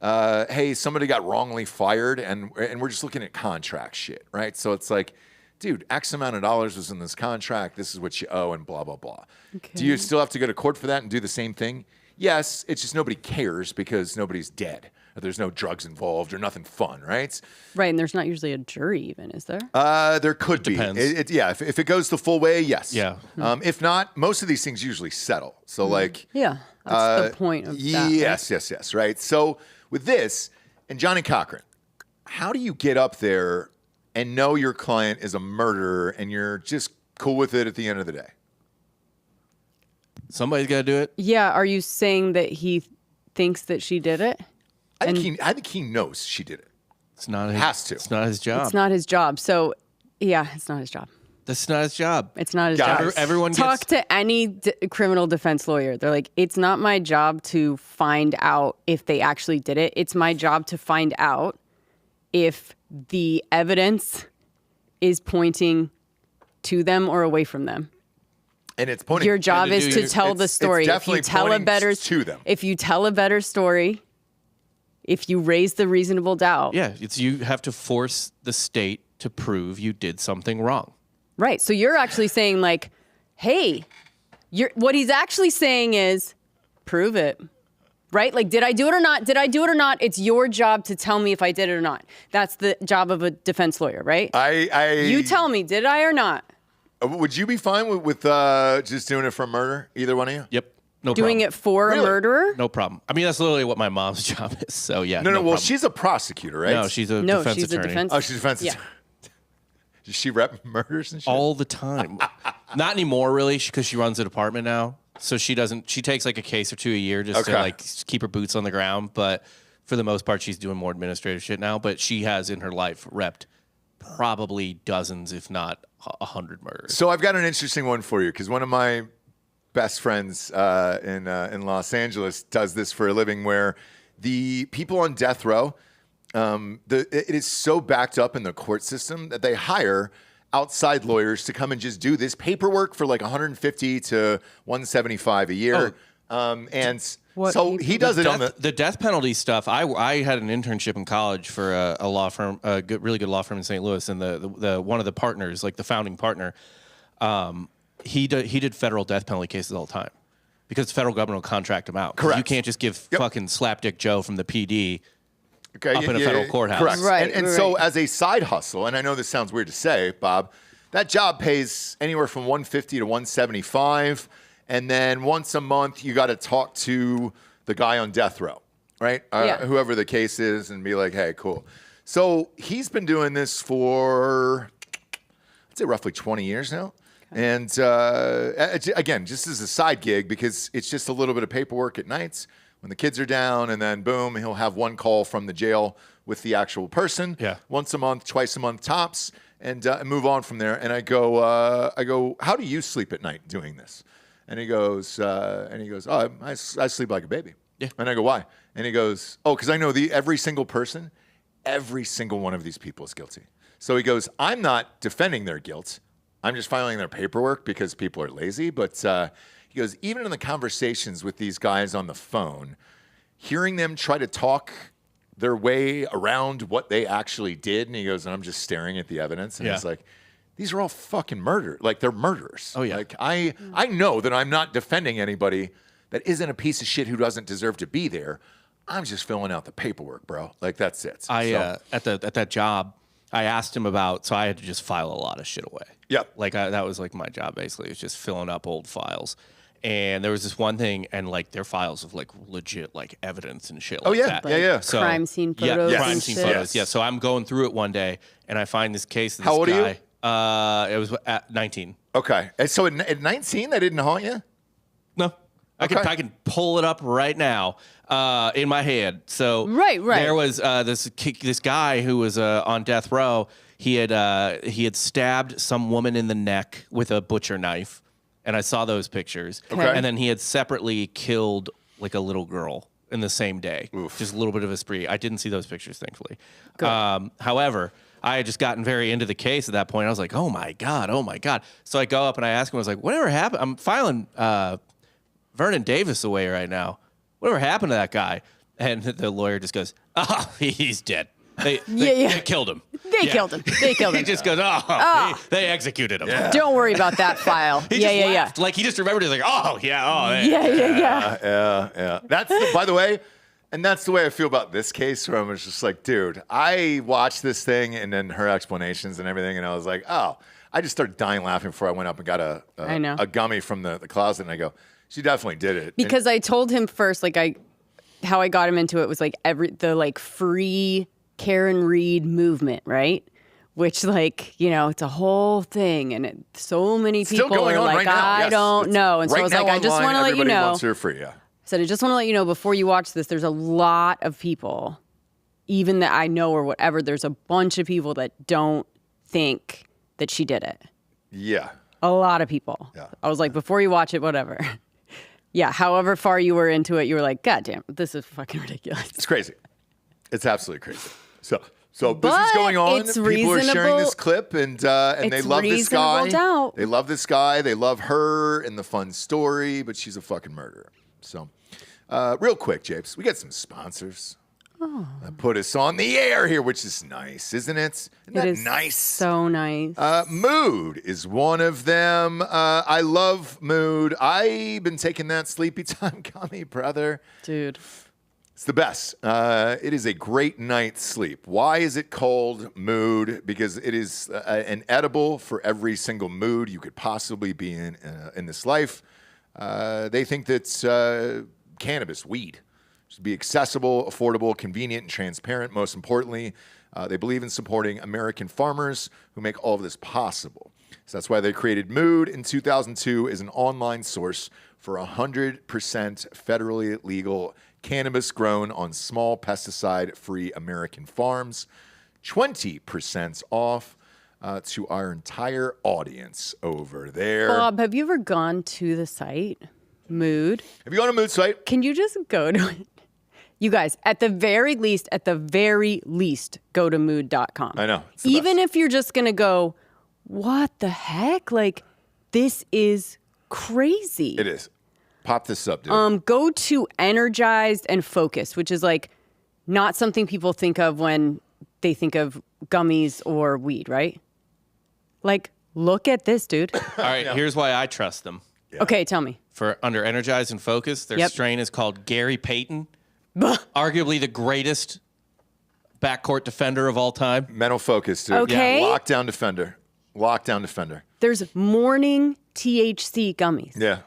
Speaker 1: hey, somebody got wrongly fired and we're just looking at contract shit, right? So it's like, dude, X amount of dollars was in this contract. This is what you owe and blah, blah, blah. Do you still have to go to court for that and do the same thing? Yes, it's just nobody cares because nobody's dead, or there's no drugs involved or nothing fun, right?
Speaker 3: Right, and there's not usually a jury even, is there?
Speaker 1: There could be.
Speaker 4: Depends.
Speaker 1: If it goes the full way, yes.
Speaker 4: Yeah.
Speaker 1: If not, most of these things usually settle. So like,
Speaker 3: Yeah, that's the point of that.
Speaker 1: yes, right. So with this and Johnny Cochran, how do you get up there and know your client is a murderer and you're just cool with it at the end of the day?
Speaker 4: Somebody's got to do it.
Speaker 3: Yeah, are you saying that he thinks that she did it?
Speaker 1: I think he knows she did it.
Speaker 4: It's not his,
Speaker 1: Has to.
Speaker 4: It's not his job.
Speaker 3: It's not his job. So, yeah, it's not his job.
Speaker 4: That's not his job.
Speaker 3: It's not his
Speaker 1: Guys.
Speaker 3: job.
Speaker 4: Everyone
Speaker 3: Talk
Speaker 4: gets,
Speaker 3: to any criminal defense lawyer. They're like, it's not my job to find out if they actually did it. It's my job to find out if the evidence is pointing to them or away from them.
Speaker 1: And it's pointing.
Speaker 3: Your job
Speaker 4: to
Speaker 3: is
Speaker 4: do
Speaker 3: to
Speaker 4: your-
Speaker 3: tell the
Speaker 1: it's
Speaker 3: story. If
Speaker 1: definitely
Speaker 3: you tell a
Speaker 1: pointing
Speaker 3: better
Speaker 1: to them.
Speaker 3: If you tell a better story, if you raise the reasonable doubt.
Speaker 4: yeah, it's you have to force the state to prove you did something wrong.
Speaker 3: Right. So you're actually saying like, hey, what he's actually saying is prove it. Right? Like, did I do it or not? Did I do it or not? It's your job to tell me if I did it or not. That's the job of a defense lawyer, right? You tell me, did I or not?
Speaker 1: Would you be fine with just doing it for murder? Either one of you?
Speaker 4: Yep. No
Speaker 3: Doing
Speaker 4: problem.
Speaker 3: it for
Speaker 1: Really?
Speaker 3: a murderer?
Speaker 4: No problem. I mean, that's literally what my mom's job is. So, yeah.
Speaker 1: No. Well,
Speaker 4: problem.
Speaker 1: she's a prosecutor, right?
Speaker 4: No, she's a
Speaker 3: No,
Speaker 4: defense
Speaker 3: she's
Speaker 4: attorney.
Speaker 3: a defense.
Speaker 1: Oh, she's a defense
Speaker 3: Yeah.
Speaker 1: attorney. Does she rep murders and shit?
Speaker 4: All the time. Not anymore, really, because she runs a department now. So she doesn't. She takes like a case or two a year just to
Speaker 1: Okay.
Speaker 4: like keep her boots on the ground. But for the most part, she's doing more administrative shit now. But she has in her life repped probably dozens, if not 100 murders.
Speaker 1: So I've got an interesting one for you because one of my best friends in Los Angeles does this for a living, where the people on death row, it is so backed up in the court system that they hire outside lawyers to come and just do this paperwork for like 150 to 175 a year. And
Speaker 3: What
Speaker 1: so he does it on
Speaker 4: The death penalty stuff. I had an internship in college for a law firm, really good law firm in St. Louis, and the one of the partners, like the founding partner, he did federal death penalty cases all the time because the federal government will contract him out.
Speaker 1: Correct.
Speaker 4: You can't just give fucking slapdick Joe from the PD
Speaker 1: Okay,
Speaker 4: up in a federal courthouse.
Speaker 1: Correct.
Speaker 3: Right,
Speaker 1: And
Speaker 3: right.
Speaker 1: so as a side hustle, and I know this sounds weird to say, Bob, that job pays anywhere from 150 to 175. And then once a month, you got to talk to the guy on death row, right?
Speaker 3: Yeah.
Speaker 1: Whoever the case is, and be like, hey, cool. So he's been doing this for, I'd say roughly 20 years now. And again, just as a side gig, because it's just a little bit of paperwork at nights when the kids are down, and then boom, he'll have one call from the jail with the actual person.
Speaker 4: Yeah.
Speaker 1: Once a month, twice a month tops, and move on from there. And I go, how do you sleep at night doing this? And he goes, oh, I sleep like a baby.
Speaker 4: Yeah.
Speaker 1: And I go, why? And he goes, oh, because I know every single person, every single one of these people is guilty. So he goes, I'm not defending their guilt. I'm just filing their paperwork because people are lazy. But he goes, even in the conversations with these guys on the phone, hearing them try to talk their way around what they actually did. And he goes, and I'm just staring at the evidence. And
Speaker 4: Yeah.
Speaker 1: he's like, these are all fucking murder. Like, they're murderers.
Speaker 4: Oh, yeah.
Speaker 1: Like, I know that I'm not defending anybody that isn't a piece of shit who doesn't deserve to be there. I'm just filling out the paperwork, bro. Like, that's it.
Speaker 4: At that job, I asked him about, so I had to just file a lot of shit away.
Speaker 1: Yep.
Speaker 4: Like that was like my job basically. It was just filling up old files. And there was this one thing, and like their files of like legit like evidence and shit.
Speaker 1: Oh,
Speaker 4: like
Speaker 1: yeah.
Speaker 4: that.
Speaker 1: Yeah.
Speaker 4: So,
Speaker 3: Crime scene
Speaker 4: yeah,
Speaker 3: photos
Speaker 4: crime
Speaker 3: and
Speaker 4: scene
Speaker 3: shit.
Speaker 4: photos. Yeah. So I'm going through it one day, and I find this case. Of this
Speaker 1: How old are
Speaker 4: guy.
Speaker 1: you?
Speaker 4: It was at 19.
Speaker 1: Okay. And so at 19, that didn't haunt you?
Speaker 4: No. I can pull it up right now in my head. So
Speaker 3: Right.
Speaker 4: there was this guy who was on death row. He had stabbed some woman in the neck with a butcher knife, and I saw those pictures.
Speaker 1: Okay.
Speaker 4: And then he had separately killed like a little girl in the same day.
Speaker 1: Oof.
Speaker 4: Just a little bit of a spree. I didn't see those pictures, thankfully. However, I had just gotten very into the case at that point. I was like, oh my God. So I go up and I ask him, I was like, whatever happened? I'm filing Vernon Davis away right now. Whatever happened to that guy? And the lawyer just goes, oh, he's dead. They killed him.
Speaker 3: They killed him.
Speaker 4: He just goes, they executed him. Yeah.
Speaker 3: Don't worry about that file.
Speaker 4: He just laughed. Like he just remembered. He's like,
Speaker 3: Yeah.
Speaker 1: Yeah. That's by the way, And that's the way I feel about this case, where I was just like, dude, I watched this thing and then her explanations and everything, and I was like, oh, I just started dying laughing before I went up and got a gummy from the closet, and I go, she definitely did it.
Speaker 3: Because I told him first, like how I got him into it was like the free Karen Reed movement, right? Which, like, you know, it's a whole thing, and so many
Speaker 1: Still
Speaker 3: people
Speaker 1: going
Speaker 3: are
Speaker 1: on
Speaker 3: like,
Speaker 1: right now.
Speaker 3: I
Speaker 1: Yes.
Speaker 3: don't know. And so
Speaker 1: right
Speaker 3: I was like,
Speaker 1: now
Speaker 3: I just
Speaker 1: online,
Speaker 3: want to let you
Speaker 1: everybody
Speaker 3: know.
Speaker 1: wants her free, yeah.
Speaker 3: I said, I just want to let you know before you watch this, there's a lot of people, even that I know or whatever, there's a bunch of people that don't think that she did it.
Speaker 1: Yeah.
Speaker 3: A lot of people.
Speaker 1: Yeah.
Speaker 3: I was like, before you watch it, whatever. Yeah, however far you were into it, you were like, God damn, this is fucking ridiculous.
Speaker 1: It's crazy. It's absolutely crazy. So this
Speaker 3: But
Speaker 1: is going on.
Speaker 3: it's
Speaker 1: People are sharing this
Speaker 3: reasonable-
Speaker 1: clip, and they
Speaker 3: it's
Speaker 1: love this guy.
Speaker 3: reasonable doubt.
Speaker 1: They love this guy. They love her and the fun story, but she's a fucking murderer. So, real quick, Japes, we got some sponsors. That put us on the air here, which is nice, isn't it? Isn't that
Speaker 3: It is
Speaker 1: nice?
Speaker 3: so nice.
Speaker 1: Mood is one of them. I love Mood. I've been taking that sleepy time gummy, brother.
Speaker 3: Dude.
Speaker 1: It's the best. It is a great night's sleep. Why is it called Mood? Because it is an edible for every single mood you could possibly be in this life. They think that cannabis, weed, should be accessible, affordable, convenient, and transparent. Most importantly, they believe in supporting American farmers who make all of this possible. So that's why they created Mood in 2002 as an online source for 100% federally legal cannabis grown on small pesticide-free American farms. 20% off to our entire audience over there.
Speaker 3: Bob, have you ever gone to the site, Mood?
Speaker 1: Have you gone to Mood site?
Speaker 3: Can you just go to it? You guys, at the very least, go to mood.com.
Speaker 1: I know. It's the
Speaker 3: Even
Speaker 1: best.
Speaker 3: if you're just going to go, what the heck? Like, this is crazy.
Speaker 1: It is. Pop this up, dude.
Speaker 3: Go to energized and focused, which is like not something people think of when they think of gummies or weed, right? Like, look at this, dude.
Speaker 4: All right, here's why I trust them.
Speaker 1: Yeah.
Speaker 3: Okay, tell me.
Speaker 4: For under energized and focused, their
Speaker 3: Yep.
Speaker 4: strain is called Gary Payton, arguably the greatest backcourt defender of all time.
Speaker 1: Mental focus, dude.
Speaker 3: Okay.
Speaker 1: Yeah. Lockdown defender. Lockdown defender.
Speaker 3: There's morning THC gummies.
Speaker 1: Yeah.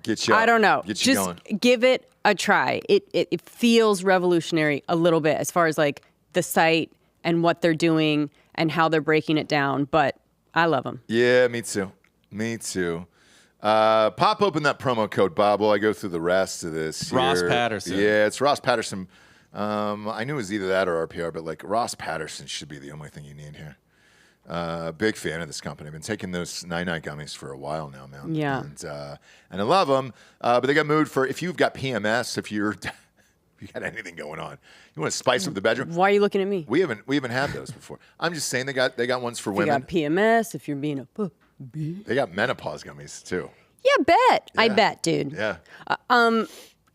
Speaker 1: Get you
Speaker 3: I
Speaker 1: up.
Speaker 3: don't know.
Speaker 1: Get you
Speaker 3: Just
Speaker 1: going.
Speaker 3: give it a try. It feels revolutionary a little bit as far as like the site and what they're doing and how they're breaking it down. But I love them.
Speaker 1: Yeah, me too. Me too. Pop open that promo code, Bob, while I go through the rest of this.
Speaker 4: Ross
Speaker 1: here.
Speaker 4: Patterson.
Speaker 1: Yeah, it's Ross Patterson. I knew it was either that or RPR, but like Ross Patterson should be the only thing you need here. Big fan of this company. I've been taking those 9-night gummies for a while now, man.
Speaker 3: Yeah.
Speaker 1: And I love them. But they got Mood for if you've got PMS, if you got anything going on, you want to spice up the bedroom.
Speaker 3: Why are you looking at me?
Speaker 1: We haven't had those before. I'm just saying they got ones for
Speaker 3: If you
Speaker 1: women.
Speaker 3: got PMS, if you're being a puppy.
Speaker 1: They got menopause gummies too.
Speaker 3: Yeah, bet. I
Speaker 1: Yeah.
Speaker 3: bet, dude.
Speaker 1: Yeah.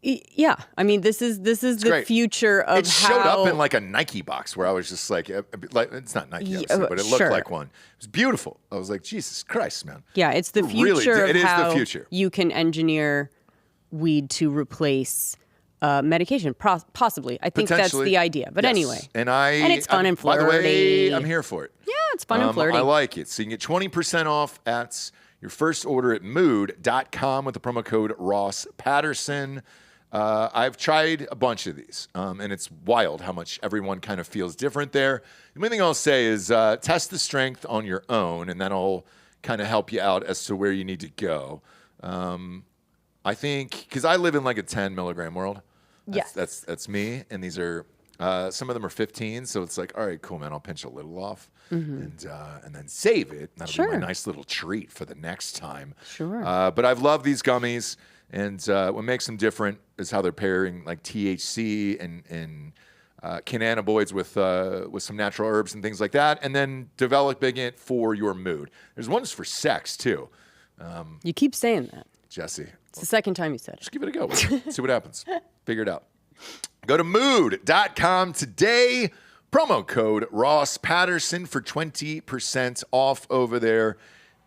Speaker 3: Yeah. I mean, this is the
Speaker 1: great.
Speaker 3: future of
Speaker 1: It showed
Speaker 3: how
Speaker 1: up in like a Nike box where I was just like it's not Nike,
Speaker 3: Yeah,
Speaker 1: obviously, but it looked
Speaker 3: sure.
Speaker 1: like one. It was beautiful. I was like, Jesus Christ, man.
Speaker 3: Yeah, it's the
Speaker 1: It really
Speaker 3: future
Speaker 1: did-
Speaker 3: of
Speaker 1: it is the
Speaker 3: how
Speaker 1: future.
Speaker 3: you can engineer weed to replace medication, possibly. I think that's
Speaker 1: Potentially.
Speaker 3: the idea. But
Speaker 1: Yes.
Speaker 3: anyway.
Speaker 1: And
Speaker 3: it's fun and
Speaker 1: By the way,
Speaker 3: flirty.
Speaker 1: I'm here for it.
Speaker 3: Yeah, it's fun and flirty.
Speaker 1: I like it. So you can get 20% off at your first order at mood.com with the promo code Ross Patterson. I've tried a bunch of these, and it's wild how much everyone kind of feels different there. The only thing I'll say is test the strength on your own, and that'll kind of help you out as to where you need to go. I think, because I live in like a 10 milligram world. That's me, and these are some of them are 15, so it's like, all right, cool, man, I'll pinch a little off and then save it. That'll be my nice little treat for the next time.
Speaker 3: Sure.
Speaker 1: But I've loved these gummies, and what makes them different is how they're pairing like THC and cannabinoids with some natural herbs and things like that, and then developing it for your mood. There's ones for sex too.
Speaker 3: You keep saying that.
Speaker 1: Jesse,
Speaker 3: It's the second time you said it.
Speaker 1: just give it a go. See what happens. Figure it out. Go to mood.com today. Promo code Ross Patterson for 20% off over there.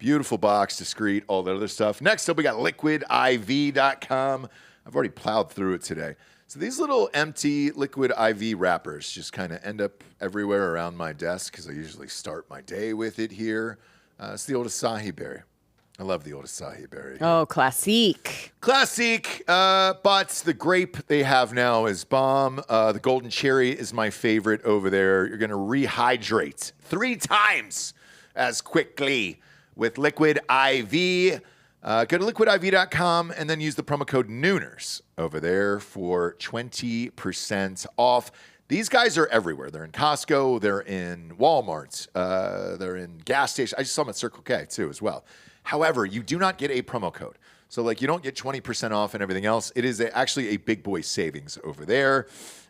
Speaker 1: Beautiful box, discreet, all that other stuff. Next up, we got liquidiv.com. I've already plowed through it today. So these little empty liquid IV wrappers just kind of end up everywhere around my desk because I usually start my day with it here. It's the old acai berry. I love the old acai berry.
Speaker 3: Oh, classique.
Speaker 1: Classic, but the grape they have now is bomb. The golden cherry is my favorite over there. You're going to rehydrate 3 times as quickly with Liquid IV. Go to liquidiv.com and then use the promo code Nooners over there for 20% off. These guys are everywhere. They're in Costco. They're in Walmart. They're in gas stations. I just saw them at Circle K too as well. However, you do not get a promo code. So like you don't get 20% off and everything else. It is actually a big boy savings over there.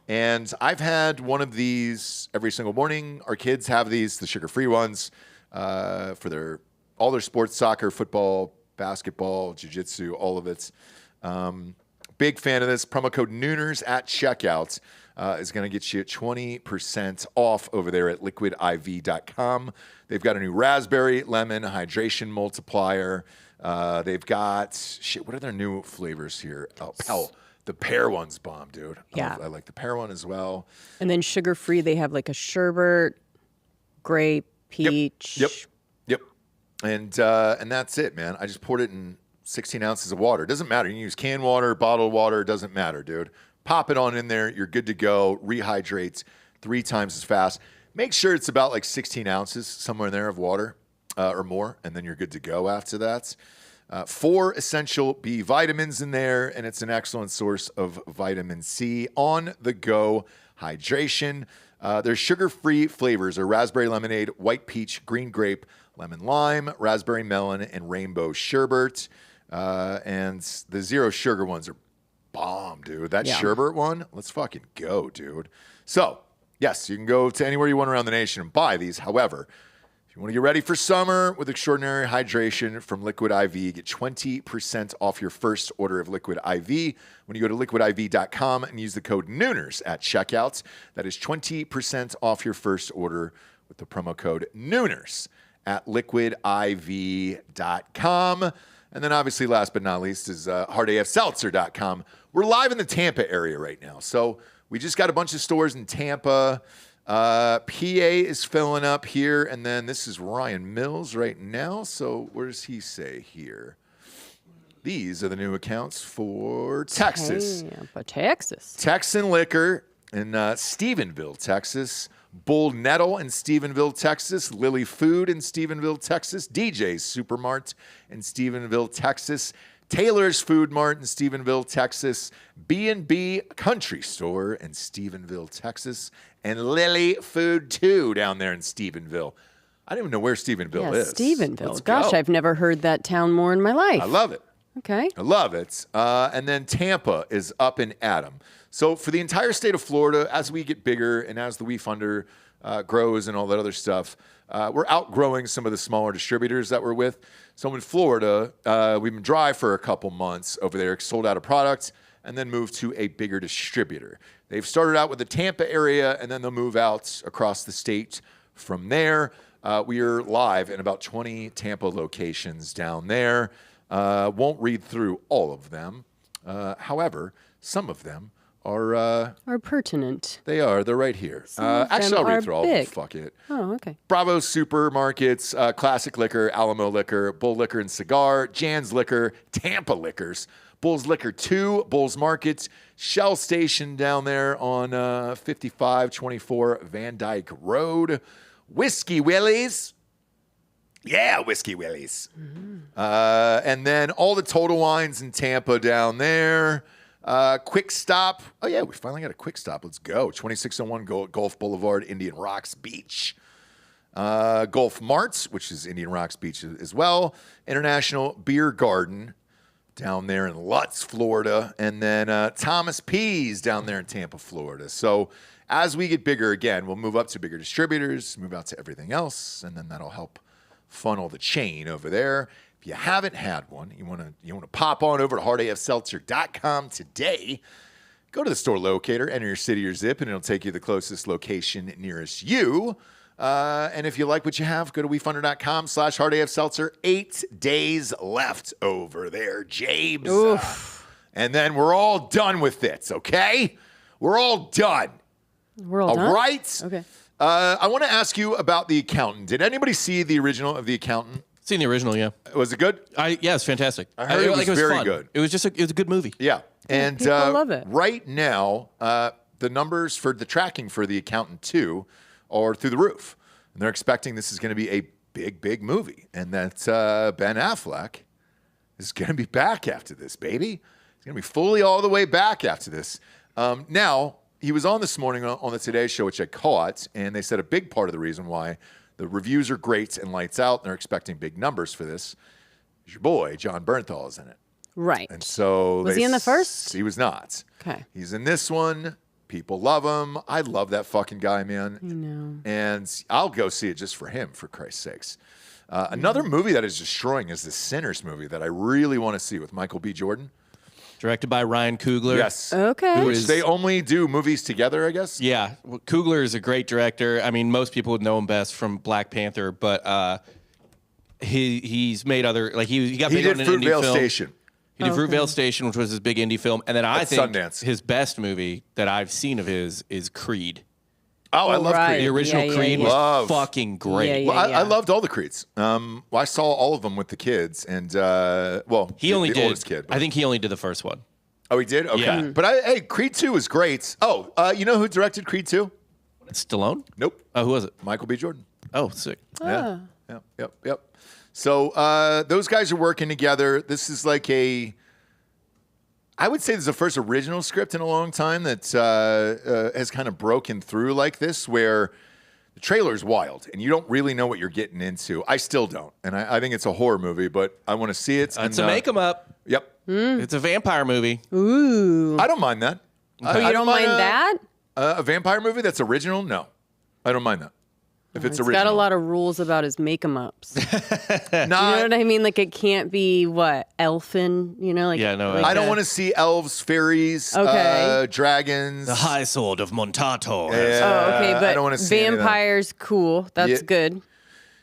Speaker 1: And I've had one of these every single morning. Our kids have these, the sugar-free ones, for all their sports, soccer, football, basketball, jiu-jitsu, all of it. Big fan of this. Promo code Nooners at checkout is going to get you 20% off over there at liquidiv.com. They've got a new raspberry lemon hydration multiplier. They've got, what are their new flavors here? Oh, the pear one's bomb, dude.
Speaker 3: Yeah.
Speaker 1: I like the pear one as well.
Speaker 3: And then sugar-free, they have like a sherbet, grape, peach.
Speaker 1: Yep. And that's it, man. I just poured it in 16 ounces of water. It doesn't matter. You can use canned water, bottled water. It doesn't matter, dude. Pop it on in there. You're good to go. Rehydrates 3 times as fast. Make sure it's about like 16 ounces somewhere in there of water or more, and then you're good to go after that. 4 essential B vitamins in there, and it's an excellent source of vitamin C. On-the-go hydration. Their sugar-free flavors are raspberry lemonade, white peach, green grape, lemon lime, raspberry melon, and rainbow sherbet. And the zero sugar ones are bomb, dude. That sherbet one, let's fucking go, dude. So, yes, you can go to anywhere you want around the nation and buy these. However, if you want to get ready for summer with extraordinary hydration from Liquid IV, get 20% off your first order of Liquid IV when you go to liquidiv.com and use the code Nooners at checkout. That is 20% off your first order with the promo code Nooners at liquidiv.com. And then obviously, last but not least, is hardafseltzer.com. We're live in the Tampa area right now. So we just got a bunch of stores in Tampa. PA is filling up here. And then this is Ryan Mills right now. So where does he say here? These are the new accounts for Texas.
Speaker 3: Tampa, Texas.
Speaker 1: Texan Liquor in Stephenville, Texas. Bull Nettle in Stephenville, Texas. Lily Food in Stephenville, Texas. DJ's Supermart in Stephenville, Texas. Taylor's Food Mart in Stephenville, Texas. B&B Country Store in Stephenville, Texas. And Lily Food 2 down there in Stephenville. I don't even know where Stephenville is.
Speaker 3: Stephenville.
Speaker 1: Let's
Speaker 3: Gosh,
Speaker 1: go.
Speaker 3: I've never heard that town more in my life.
Speaker 1: I love it.
Speaker 3: Okay.
Speaker 1: I love it. And then Tampa is up in Adam. So for the entire state of Florida, as we get bigger and as the WeFunder grows and all that other stuff, we're outgrowing some of the smaller distributors that we're with. So in Florida, we've been dry for a couple months over there, sold out of product, and then moved to a bigger distributor. They've started out with the Tampa area, and then they'll move out across the state from there. We are live in about 20 Tampa locations down there. Won't read through all of them. However, some of them are
Speaker 3: pertinent.
Speaker 1: They are. They're right here. Actually, I'll read through all of them. Fuck it.
Speaker 3: Oh, okay.
Speaker 1: Bravo Supermarkets, Classic Liquor, Alamo Liquor, Bull Liquor and Cigar, Jan's Liquor, Tampa Liquors, Bull's Liquor 2, Bull's Market, Shell Station down there on 5524 Van Dyke Road, Whiskey Willie's. Yeah, Whiskey Willie's. Mm-hmm. And then all the Total Wines in Tampa down there. Quick Stop. Oh, yeah, we finally got a Quick Stop. Let's go. 2601 Gulf Boulevard, Indian Rocks Beach. Gulf Marts, which is Indian Rocks Beach as well. International Beer Garden down there in Lutz, Florida. And then Thomas P's down there in Tampa, Florida. So as we get bigger, again, we'll move up to bigger distributors, move out to everything else, and then that'll help funnel the chain over there. If you haven't had one, you want to pop on over to hardafseltzer.com today. Go to the store locator, enter your city or zip, and it'll take you to the closest location nearest you. And if you like what you have, go to wefunder.com/hardafseltzer. 8 days left over there, James. and then we're all done with this, okay? We're all done.
Speaker 3: We're all done?
Speaker 1: All right?
Speaker 3: Okay.
Speaker 1: I want to ask you about The Accountant. Did anybody see the original of The Accountant?
Speaker 4: Seen the original, yeah.
Speaker 1: Was it good?
Speaker 4: Yeah, it's fantastic.
Speaker 1: I heard it was very
Speaker 4: fun.
Speaker 1: good.
Speaker 4: It was a good movie.
Speaker 1: Yeah. And
Speaker 3: people love it.
Speaker 1: Right now, the numbers for the tracking for The Accountant 2 are through the roof. And they're expecting this is going to be a big, big movie. And that Ben Affleck is going to be back after this, baby. He's going to be fully all the way back after this. Now, he was on this morning on the Today Show, which I caught, and they said a big part of the reason why the reviews are great and lights out, and they're expecting big numbers for this, is your boy, John Bernthal, is in it.
Speaker 3: Right.
Speaker 1: And so
Speaker 3: Was he in the first?
Speaker 1: He was not.
Speaker 3: Okay.
Speaker 1: He's in this one. People love him. I love that fucking guy, man.
Speaker 3: I know.
Speaker 1: And I'll go see it just for him, for Christ's sakes. Another movie that is destroying is the Sinners movie that I really want to see with Michael B. Jordan.
Speaker 4: Directed by Ryan Coogler.
Speaker 1: Yes.
Speaker 3: Okay.
Speaker 1: Which they only do movies together, I guess.
Speaker 4: Yeah. Well, Coogler is a great director. I mean, most people would know him best from Black Panther, but he's made other, like he got
Speaker 1: He
Speaker 4: big on
Speaker 1: did
Speaker 4: an indie
Speaker 1: Fruitvale
Speaker 4: film.
Speaker 1: Station.
Speaker 4: He did Fruitvale Station, which was his big indie film. And then I
Speaker 1: At
Speaker 4: think
Speaker 1: Sundance.
Speaker 4: his best movie that I've seen of his is Creed.
Speaker 1: Oh, I love
Speaker 3: right.
Speaker 1: Creed.
Speaker 4: The original
Speaker 3: Yeah, yeah,
Speaker 4: Creed
Speaker 3: yeah.
Speaker 4: was
Speaker 1: Love.
Speaker 4: fucking great.
Speaker 3: Yeah,
Speaker 1: Well, I loved all the Creeds. I saw all of them with the kids, and
Speaker 4: He only
Speaker 1: the
Speaker 4: did.
Speaker 1: oldest kid.
Speaker 4: I think he only did the first one.
Speaker 1: Oh, he did. Okay,
Speaker 4: Yeah.
Speaker 1: but hey, Creed 2 was great. Oh, you know who directed Creed 2?
Speaker 4: Stallone?
Speaker 1: Nope,
Speaker 4: Oh, who was it?
Speaker 1: Michael B. Jordan.
Speaker 4: Oh, sick.
Speaker 1: Yeah. Yep. So those guys are working together. This is like I would say this is the first original script in a long time that has kind of broken through like this, where the trailer's wild and you don't really know what you're getting into. I still don't, and I think it's a horror movie, but I want to see it.
Speaker 4: It's a make 'em up.
Speaker 1: Yep.
Speaker 4: It's a vampire movie.
Speaker 3: Ooh.
Speaker 1: I don't mind that.
Speaker 3: Oh, you don't mind that?
Speaker 1: A vampire movie that's original? No, I don't mind that. If it's
Speaker 3: It's
Speaker 1: original,
Speaker 3: got a lot of rules about his make-em-ups. You know
Speaker 1: Nah,
Speaker 3: what I mean? Like it can't be elfin. You know, like
Speaker 4: Yeah, no,
Speaker 3: like
Speaker 1: I don't
Speaker 3: a-
Speaker 1: want to see elves, fairies,
Speaker 3: Okay.
Speaker 1: dragons.
Speaker 4: The High Sword of Montato.
Speaker 1: Yeah,
Speaker 3: Oh, okay,
Speaker 1: I
Speaker 3: but
Speaker 1: don't want to see any of that.
Speaker 3: vampires, cool. That's
Speaker 1: Yeah.
Speaker 3: good.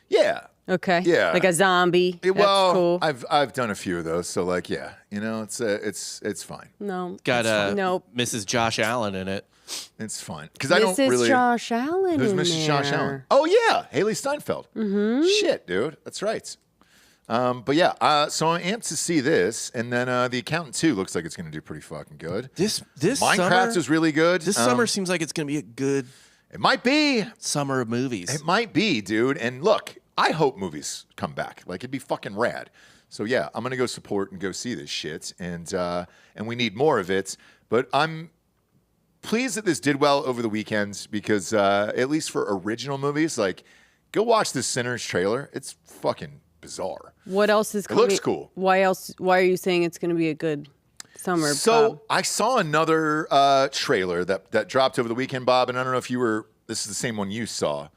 Speaker 1: Yeah.
Speaker 3: Okay.
Speaker 1: Yeah.
Speaker 3: Like a zombie. That's
Speaker 1: Well,
Speaker 3: cool.
Speaker 1: I've done a few of those, so like, yeah, it's fine.
Speaker 3: No.
Speaker 4: Got
Speaker 3: Nope.
Speaker 4: Mrs. Josh Allen in it.
Speaker 1: It's fine because I don't
Speaker 3: Mrs.
Speaker 1: really.
Speaker 3: Josh Allen.
Speaker 1: Who's
Speaker 3: in
Speaker 1: Mrs. Josh
Speaker 3: there.
Speaker 1: Allen? Oh yeah, Haley Steinfeld. Mm-hmm. Shit, dude, that's right. But yeah, so I'm amped to see this, and then The Accountant 2 looks like it's going to do pretty fucking good.
Speaker 4: This
Speaker 1: Minecraft
Speaker 4: summer,
Speaker 1: is really good.
Speaker 4: This summer seems like it's going to be a good
Speaker 1: It might be.
Speaker 4: summer of movies.
Speaker 1: It might be, dude. And look, I hope movies come back. Like it'd be fucking rad. So yeah, I'm gonna go support and go see this shit, and we need more of it. But I'm pleased that this did well over the weekends because at least for original movies, like go watch the Sinners trailer. It's fucking bizarre.
Speaker 3: What else is
Speaker 1: It
Speaker 3: coming?
Speaker 1: looks cool.
Speaker 3: Why else? Why are you saying it's going to be a good summer?
Speaker 1: So
Speaker 3: Bob?
Speaker 1: I saw another trailer that dropped over the weekend, Bob, and I don't know if you were. This is the same one you saw,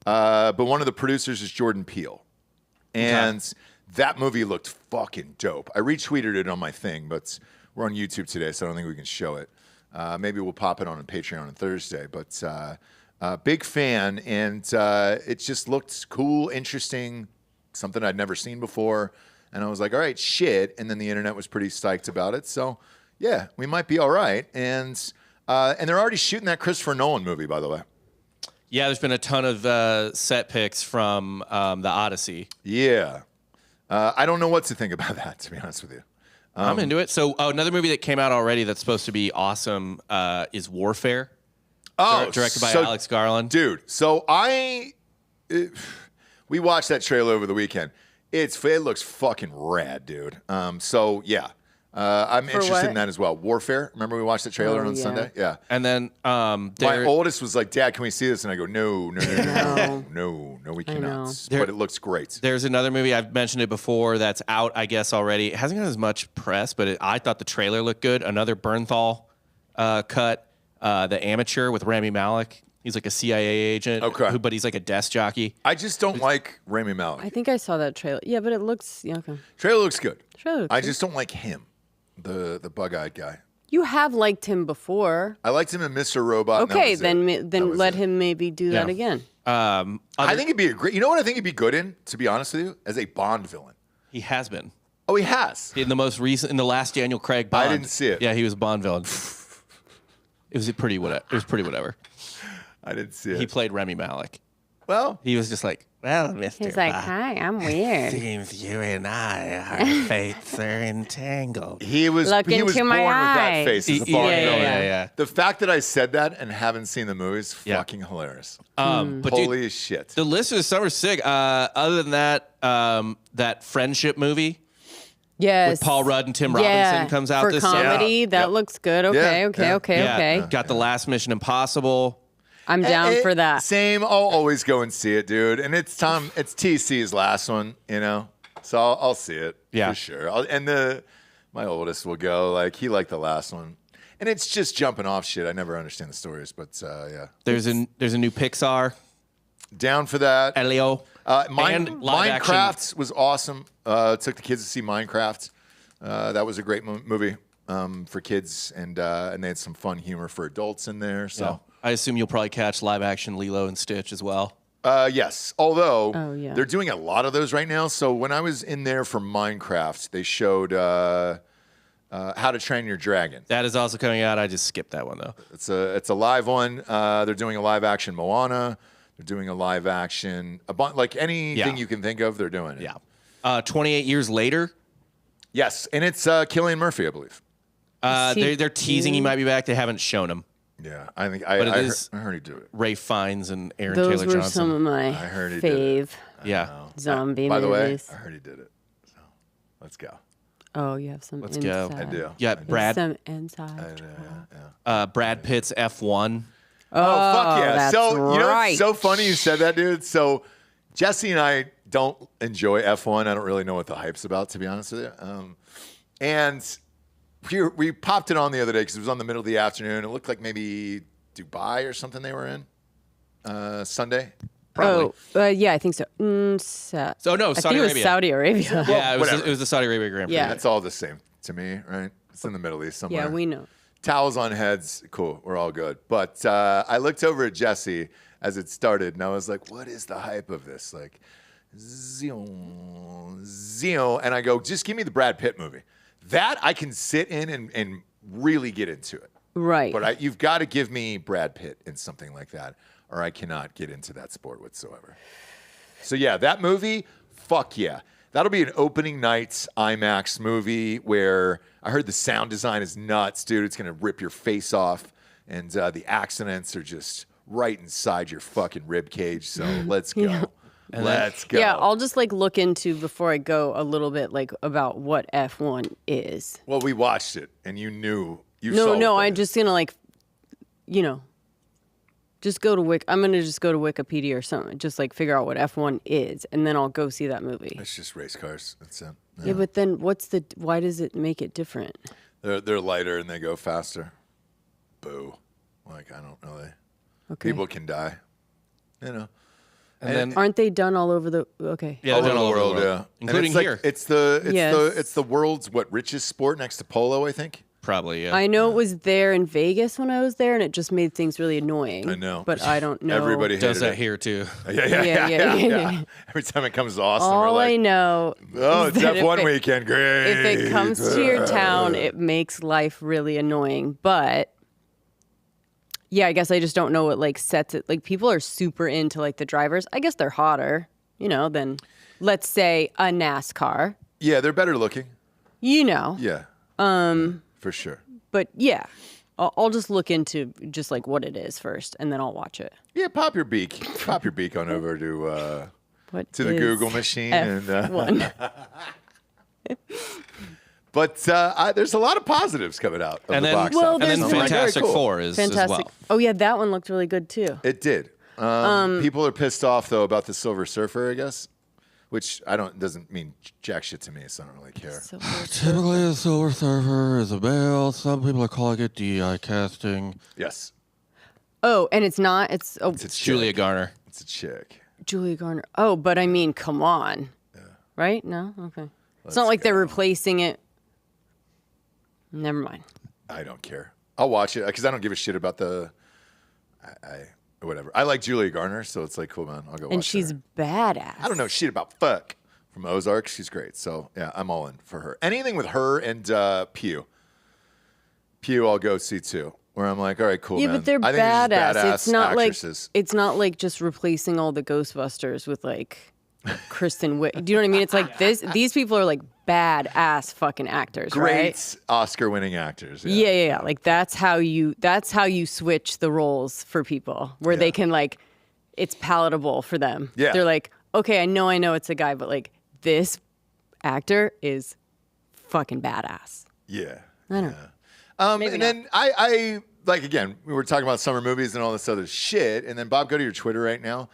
Speaker 1: but one of the producers is Jordan Peele, and that movie looked fucking dope. I retweeted it on my thing, but we're on YouTube today, so I don't think we can show it. Maybe we'll pop it on Patreon on Thursday, but big fan, and it just looked cool, interesting, something I'd never seen before. And I was like, all right, shit. And then the internet was pretty psyched about it. So, yeah, we might be all right. And they're already shooting that Christopher Nolan movie, by the way.
Speaker 4: Yeah, there's been a ton of set pics from the Odyssey.
Speaker 1: Yeah. I don't know what to think about that, to be honest with you.
Speaker 4: I'm into it. So another movie that came out already that's supposed to be awesome is Warfare. Directed by Alex Garland.
Speaker 1: Dude, so we watched that trailer over the weekend. It looks fucking rad, dude. So yeah, I'm interested
Speaker 3: what?
Speaker 1: in that as well. Warfare. Remember we watched the trailer on
Speaker 3: yeah.
Speaker 1: Sunday? Yeah.
Speaker 4: And then
Speaker 1: My oldest was like, "Dad, can we see this?" And I go, "No, we
Speaker 3: I know.
Speaker 1: cannot." But it looks great.
Speaker 4: there's another movie, I've mentioned it before, that's out, I guess, already. It hasn't got as much press, but I thought the trailer looked good. Another Bernthal cut, The Amateur with Rami Malek. He's like a CIA agent,
Speaker 1: Okay.
Speaker 4: but he's like a desk jockey.
Speaker 1: I just don't like Rami Malek.
Speaker 3: I think I saw that trailer. Yeah, but it looks okay.
Speaker 1: Trailer looks good.
Speaker 3: Trailer looks
Speaker 1: I
Speaker 3: good.
Speaker 1: just don't like him, the bug-eyed guy.
Speaker 3: You have liked him before.
Speaker 1: I liked him in Mr. Robot. and that
Speaker 3: Okay,
Speaker 1: was it.
Speaker 3: then
Speaker 1: That was
Speaker 3: let
Speaker 1: it.
Speaker 3: him maybe do that again.
Speaker 1: I think he'd be a great. You know what I think he'd be good in? To be honest with you, as a Bond villain.
Speaker 4: He has been.
Speaker 1: Oh, he has.
Speaker 4: In the last Daniel Craig Bond.
Speaker 1: I didn't see it.
Speaker 4: Yeah, he was a Bond villain. It was pretty whatever.
Speaker 1: I didn't see it.
Speaker 4: He played Remy Malek.
Speaker 1: Well,
Speaker 4: he was just like, well, Mr.
Speaker 3: He's like,
Speaker 4: Bond,
Speaker 3: hi, I'm weird.
Speaker 4: seems you and I, our fates are entangled.
Speaker 1: he was
Speaker 3: Look
Speaker 1: born with
Speaker 3: into my
Speaker 1: that
Speaker 3: eye.
Speaker 1: face as a
Speaker 4: Yeah,
Speaker 1: Bond
Speaker 4: yeah,
Speaker 1: villain.
Speaker 4: yeah.
Speaker 1: The fact that I said that and haven't seen the movie is fucking hilarious.
Speaker 4: But
Speaker 1: Holy
Speaker 4: dude,
Speaker 1: shit.
Speaker 4: the list of the summer sick. Other than that, that friendship movie
Speaker 3: Yes.
Speaker 4: with Paul Rudd and Tim Robinson comes out
Speaker 3: for
Speaker 4: this summer.
Speaker 3: comedy.
Speaker 1: Yeah.
Speaker 3: That
Speaker 1: Yep.
Speaker 3: looks good. Okay,
Speaker 1: Yeah,
Speaker 3: okay,
Speaker 1: yeah.
Speaker 3: okay,
Speaker 4: Yeah.
Speaker 3: okay.
Speaker 4: Got the last Mission Impossible.
Speaker 3: I'm down for that.
Speaker 1: Same. I'll always go and see it, dude. And it's TC's last one, you know. So I'll see it for sure. My oldest will go. Like he liked the last one, and it's just jumping off shit. I never understand the stories, but yeah.
Speaker 4: There's a new Pixar.
Speaker 1: Down for that.
Speaker 4: Elio. And live action.
Speaker 1: Minecraft was awesome. Took the kids to see Minecraft. That was a great movie for kids, and they had some fun humor for adults in there. So.
Speaker 4: Yeah. I assume you'll probably catch live action Lilo and Stitch as well.
Speaker 1: Yes, although
Speaker 3: they're
Speaker 1: doing a lot of those right now. So when I was in there for Minecraft, they showed How to Train Your Dragon.
Speaker 4: That is also coming out. I just skipped that one though.
Speaker 1: It's a live one. They're doing a live action Moana. They're doing a live action like anything you can think of. They're doing it.
Speaker 4: Yeah. 28 years later.
Speaker 1: Yes, and it's Cillian Murphy, I believe.
Speaker 4: They're teasing he might be back. They haven't shown him.
Speaker 1: Yeah, I think
Speaker 4: But
Speaker 1: I heard he do it.
Speaker 4: Ray Fiennes and Aaron
Speaker 3: Those
Speaker 4: Taylor
Speaker 3: were
Speaker 4: Johnson.
Speaker 3: some of my
Speaker 1: I heard he did
Speaker 3: fave
Speaker 4: Yeah.
Speaker 3: zombie
Speaker 1: By the way,
Speaker 3: movies.
Speaker 1: I heard he did it. So let's go.
Speaker 3: Oh, you have some
Speaker 4: Let's
Speaker 3: inside.
Speaker 4: go.
Speaker 1: I do.
Speaker 4: Yeah,
Speaker 1: I do.
Speaker 4: Brad.
Speaker 3: Some inside.
Speaker 4: Brad Pitt's F1.
Speaker 1: Oh, fuck yeah.
Speaker 3: that's
Speaker 1: So, you know,
Speaker 3: right.
Speaker 1: it's so funny you said that, dude. So, Jesse and I don't enjoy F1. I don't really know what the hype's about, to be honest with you. And we popped it on the other day because it was on the middle of the afternoon. It looked like maybe Dubai or something they were in Sunday.
Speaker 4: Probably.
Speaker 3: Oh, yeah, I think so.
Speaker 4: No,
Speaker 3: I
Speaker 4: Saudi
Speaker 3: think it was
Speaker 4: Arabia.
Speaker 3: Saudi Arabia.
Speaker 4: Yeah,
Speaker 1: whatever.
Speaker 4: it was the Saudi Arabia Grand Prix.
Speaker 3: Yeah.
Speaker 1: That's all the same to me, right? It's in the Middle East somewhere.
Speaker 3: Yeah, we know.
Speaker 1: Towels on heads, cool. We're all good. But I looked over at Jesse as it started, and I was like, what is the hype of this? Like, zio, and I go, just give me the Brad Pitt movie. That I can sit in and really get into it.
Speaker 3: Right.
Speaker 1: But you've got to give me Brad Pitt in something like that, or I cannot get into that sport whatsoever. So yeah, that movie, fuck yeah. That'll be an opening night's IMAX movie where I heard the sound design is nuts, dude. It's going to rip your face off, and the accidents are just right inside your fucking rib cage. So let's go. Let's go.
Speaker 3: Yeah, I'll just like look into before I go a little bit like about what F1 is.
Speaker 1: Well, we watched it, and you knew. You
Speaker 3: No,
Speaker 1: saw
Speaker 3: no,
Speaker 1: what
Speaker 3: I'm
Speaker 1: that
Speaker 3: just gonna like, just go to I'm gonna just go to Wikipedia or something, just like figure out what F1 is, and then I'll go see that movie.
Speaker 1: It's just race cars. That's it.
Speaker 3: Yeah, but then why does it make it different?
Speaker 1: They're lighter and they go faster. Boo. Like, I don't know.
Speaker 3: Okay.
Speaker 1: People can die. You know.
Speaker 4: And then
Speaker 3: Aren't they done all over the? Okay.
Speaker 4: yeah,
Speaker 1: all
Speaker 4: they're
Speaker 1: over
Speaker 4: done
Speaker 1: the world, yeah. And
Speaker 4: including
Speaker 1: it's like,
Speaker 4: here.
Speaker 1: It's the
Speaker 3: Yes.
Speaker 1: world's richest sport next to polo, I think.
Speaker 4: Probably. Yeah.
Speaker 3: I know it was there in Vegas when I was there, and it just made things really annoying.
Speaker 1: I know.
Speaker 3: but I don't know.
Speaker 1: Everybody
Speaker 4: does
Speaker 1: hated
Speaker 4: that
Speaker 1: it.
Speaker 4: here too.
Speaker 1: Yeah. Every time it comes to Austin,
Speaker 3: All
Speaker 1: we're like,
Speaker 3: I know.
Speaker 1: oh,
Speaker 3: is
Speaker 1: it's
Speaker 3: that if
Speaker 1: F1
Speaker 3: it-
Speaker 1: weekend. Great.
Speaker 3: If it comes to your town, it makes life really annoying. But yeah, I guess I just don't know what like sets it. Like people are super into like the drivers. I guess they're hotter, than let's say a NASCAR.
Speaker 1: Yeah, they're better looking.
Speaker 3: Yeah.
Speaker 1: Yeah. For sure.
Speaker 3: But yeah, I'll just look into just like what it is first, and then I'll watch it.
Speaker 1: Yeah, pop your beak on over to
Speaker 3: What
Speaker 1: the
Speaker 3: is
Speaker 1: Google machine
Speaker 3: F1?
Speaker 1: But there's a lot of positives coming out of
Speaker 4: And
Speaker 1: the
Speaker 4: then,
Speaker 1: box
Speaker 3: Well,
Speaker 1: office.
Speaker 4: and then
Speaker 3: there's-
Speaker 4: Fantastic
Speaker 1: Very cool.
Speaker 4: Four is as
Speaker 3: Fantastic.
Speaker 4: well.
Speaker 3: Oh yeah, that one looked really good too.
Speaker 1: It did. People are pissed off though about the Silver Surfer, I guess, which doesn't mean jack shit to me, so I don't really care.
Speaker 4: Typically, the Silver Surfer is a male. Some people are calling it DI casting.
Speaker 1: Yes,
Speaker 3: Oh, and it's not. It's
Speaker 1: it's a chick.
Speaker 4: Julia Garner.
Speaker 1: It's a chick.
Speaker 3: Julia Garner. Oh, but I mean, come on. Right? No? Okay. It's not like they're replacing it. Never mind.
Speaker 1: I don't care. I'll watch it because I don't give a shit about the. Whatever. I like Julia Garner, so it's like cool, man. I'll go watch
Speaker 3: And she's
Speaker 1: her.
Speaker 3: badass.
Speaker 1: I don't know shit about fuck, from Ozark. She's great. So, yeah, I'm all in for her. Anything with her and Pew. Pew I'll go see too. Where I'm like, all right, cool,
Speaker 3: Yeah,
Speaker 1: man.
Speaker 3: but they're
Speaker 1: I think
Speaker 3: badass.
Speaker 1: they're just
Speaker 3: It's not
Speaker 1: actresses.
Speaker 3: like it's not like just replacing all the Ghostbusters with like Kristen Wiig. Do you know what I mean? It's like these people are like badass fucking actors,
Speaker 1: Great
Speaker 3: right?
Speaker 1: Oscar-winning actors.
Speaker 3: Yeah. Like that's how you switch the roles for people where they can like it's palatable for them.
Speaker 1: Yeah.
Speaker 3: They're like, okay, I know it's a guy, but like this actor is fucking badass.
Speaker 1: Yeah.
Speaker 3: I don't know.
Speaker 1: And then I like, again, we were talking about summer movies and all this other shit. And then Bob, go to your Twitter right now.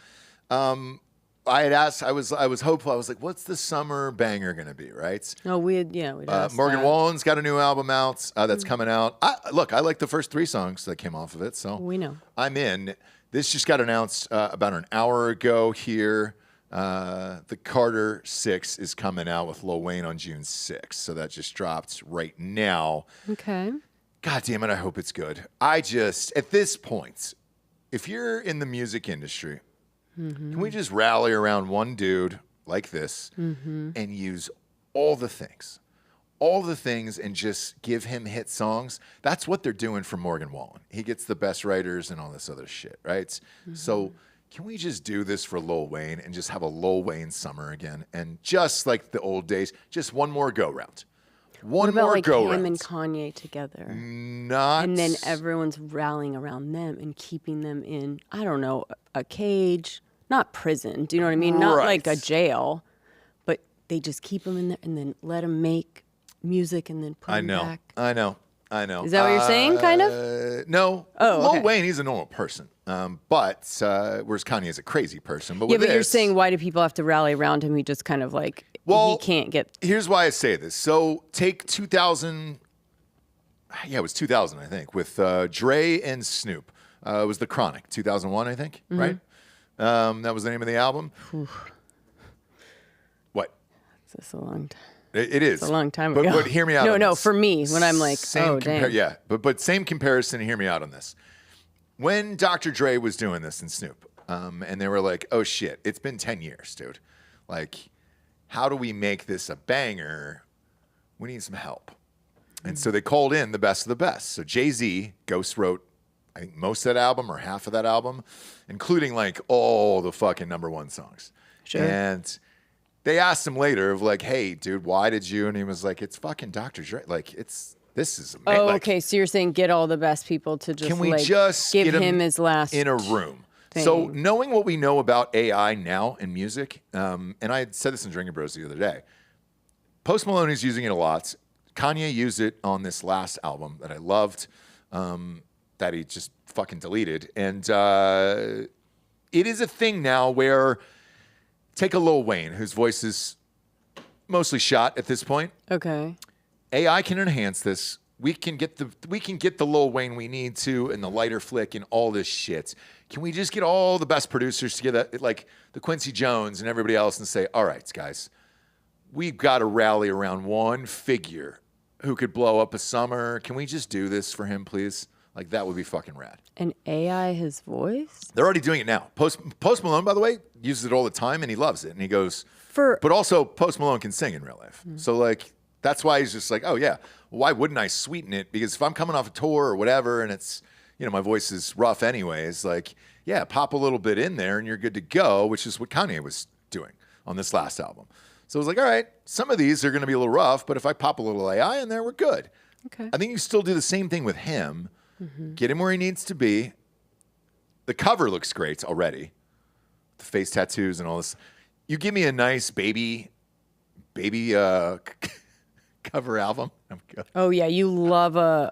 Speaker 1: I had asked, I was hopeful. I was like, what's the summer banger going to be, right?
Speaker 3: Oh, we'd asked
Speaker 1: Morgan
Speaker 3: that.
Speaker 1: Wallen's got a new album out that's coming out. Look, I like the first 3 songs that came off of it. So
Speaker 3: We know.
Speaker 1: I'm in. This just got announced about an hour ago here. The Carter 6 is coming out with Lil Wayne on June 6th. So that just dropped right now.
Speaker 3: Okay.
Speaker 1: God damn it, I hope it's good. I just, at this point, if you're in the music industry, can we just rally around one dude like this and use all the things and just give him hit songs? That's what they're doing for Morgan Wallen. He gets the best writers and all this other shit, right? So can we just do this for Lil Wayne and just have a Lil Wayne summer again? And just like the old days, just one more go round.
Speaker 3: What about like
Speaker 1: go
Speaker 3: him
Speaker 1: round.
Speaker 3: and Kanye together?
Speaker 1: Not.
Speaker 3: And then everyone's rallying around them and keeping them in, I don't know, a cage, not prison. Do you know what I mean? Not like a jail, but they just keep them in there and then let them make music and then put them back.
Speaker 1: I know.
Speaker 3: Is that what you're saying, kind of?
Speaker 1: No.
Speaker 3: Oh,
Speaker 1: Lil
Speaker 3: okay.
Speaker 1: Wayne, he's a normal person. But whereas Kanye is a crazy person. But
Speaker 3: Yeah,
Speaker 1: with
Speaker 3: but you're
Speaker 1: this-
Speaker 3: saying why do people have to rally around him? He just kind of like,
Speaker 1: Well,
Speaker 3: he can't get...
Speaker 1: Here's why I say this. So take 2000. Yeah, it was 2000, I think, with Dre and Snoop. It was The Chronic, 2001, I think, right? That was the name of the album. What?
Speaker 3: It's a long time.
Speaker 1: It is.
Speaker 3: It's a long time ago.
Speaker 1: But hear me out.
Speaker 3: No,
Speaker 1: on
Speaker 3: no,
Speaker 1: this.
Speaker 3: for me, when I'm like, oh, damn.
Speaker 1: Yeah, but same comparison. Hear me out on this. When Dr. Dre was doing this and Snoop, and they were like, oh shit, it's been 10 years, dude. Like, how do we make this a banger? We need some help. And so they called in the best of the best. So Jay-Z ghost wrote, I think, most of that album or half of that album, including like all the fucking #1 songs.
Speaker 3: Sure.
Speaker 1: And they asked him later of like, hey, dude, why did you? And he was like, it's fucking Dr. Dre. Like, this is amazing.
Speaker 3: Oh,
Speaker 1: like,
Speaker 3: okay. So you're saying get all the best people to just
Speaker 1: can we
Speaker 3: like
Speaker 1: just
Speaker 3: give
Speaker 1: get
Speaker 3: him his last
Speaker 1: in a room?
Speaker 3: thing.
Speaker 1: So knowing what we know about AI now in music, and I had said this in Drinkin' Bros the other day, Post Malone's using it a lot. Kanye used it on this last album that I loved, that he just fucking deleted. And it is a thing now where take a Lil Wayne, whose voice is mostly shot at this point.
Speaker 3: Okay.
Speaker 1: AI can enhance this. We can get the Lil Wayne we need to, and the lighter flick and all this shit. Can we just get all the best producers together, like the Quincy Jones and everybody else, and say, all right, guys, we've got to rally around one figure who could blow up a summer. Can we just do this for him, please? Like, that would be fucking rad.
Speaker 3: And AI his voice?
Speaker 1: They're already doing it now. Post Malone, by the way, uses it all the time, and he loves it. And he goes, but also Post Malone can sing in real life. So, like, that's why he's just like, oh, yeah, why wouldn't I sweeten it? Because if I'm coming off a tour or whatever, and it's, my voice is rough anyways, like, yeah, pop a little bit in there, and you're good to go, which is what Kanye was doing on this last album. So I was like, all right, some of these are going to be a little rough, but if I pop a little AI in there, we're good.
Speaker 3: Okay.
Speaker 1: I think you still do the same thing with him. Get him where he needs to be. The cover looks great already. The face tattoos and all this. You give me a nice baby cover album. I'm good.
Speaker 3: Oh yeah, you love a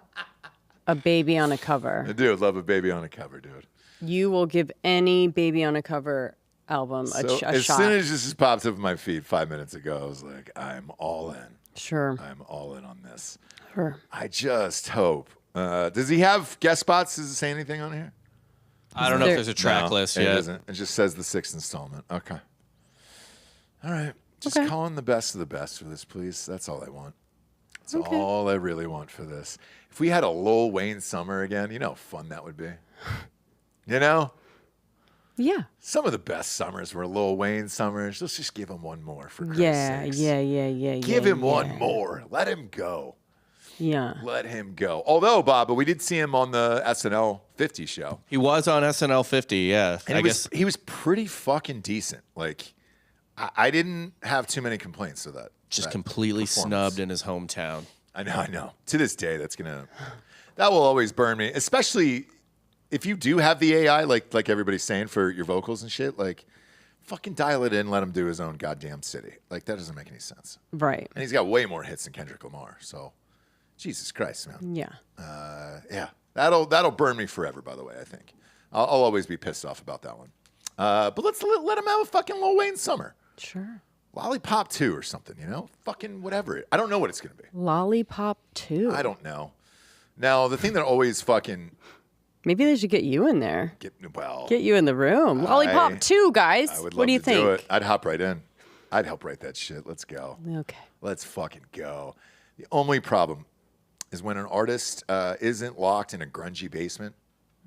Speaker 3: baby on a cover.
Speaker 1: I do love a baby on a cover, dude.
Speaker 3: You will give any baby on a cover album a shot.
Speaker 1: As soon as this just popped up in my feed 5 minutes ago, I was like, I'm all in.
Speaker 3: Sure.
Speaker 1: I'm all in on this.
Speaker 3: Sure.
Speaker 1: I just hope. Does he have guest spots? Does it say anything on here?
Speaker 4: I don't know if there's a track
Speaker 1: No,
Speaker 4: list
Speaker 1: it
Speaker 4: yet.
Speaker 1: isn't. It just says the 6th installment. Okay. All right. Just
Speaker 3: Okay.
Speaker 1: calling the best of the best for this, please. That's all I want. That's
Speaker 3: Okay.
Speaker 1: all I really want for this. If we had a Lil Wayne summer again, you know how fun that would be. You know?
Speaker 3: Yeah.
Speaker 1: Some of the best summers were Lil Wayne summers. Let's just give him one more for Christ's sakes.
Speaker 3: Yeah.
Speaker 1: Give him one more. Let him go.
Speaker 3: Yeah.
Speaker 1: Let him go. Although, Bob, but we did see him on the SNL 50 show.
Speaker 4: He was on SNL 50, yeah.
Speaker 1: And I guess he was pretty fucking decent. Like, I didn't have too many complaints with that.
Speaker 4: Just completely snubbed in his hometown.
Speaker 1: I know. To this day, that will always burn me. Especially if you do have the AI, like everybody's saying, for your vocals and shit, like, fucking dial it in, let him do his own goddamn city. Like, that doesn't make any sense.
Speaker 3: Right.
Speaker 1: And he's got way more hits than Kendrick Lamar, so Jesus Christ, man.
Speaker 3: Yeah.
Speaker 1: Yeah. That'll burn me forever, by the way, I think. I'll always be pissed off about that one. But let's let him have a fucking Lil Wayne summer.
Speaker 3: Sure.
Speaker 1: Lollipop 2 or something, Fucking whatever. I don't know what it's going to be.
Speaker 3: Lollipop 2.
Speaker 1: I don't know. Now, the thing that always fucking...
Speaker 3: Maybe they should get you in there. Get
Speaker 1: Get
Speaker 3: you in the room. Lollipop 2, guys.
Speaker 1: I would love
Speaker 3: what do you
Speaker 1: to
Speaker 3: think?
Speaker 1: do it. I'd hop right in. I'd help write that shit. Let's go.
Speaker 3: Okay.
Speaker 1: Let's fucking go. The only problem is when an artist isn't locked in a grungy basement.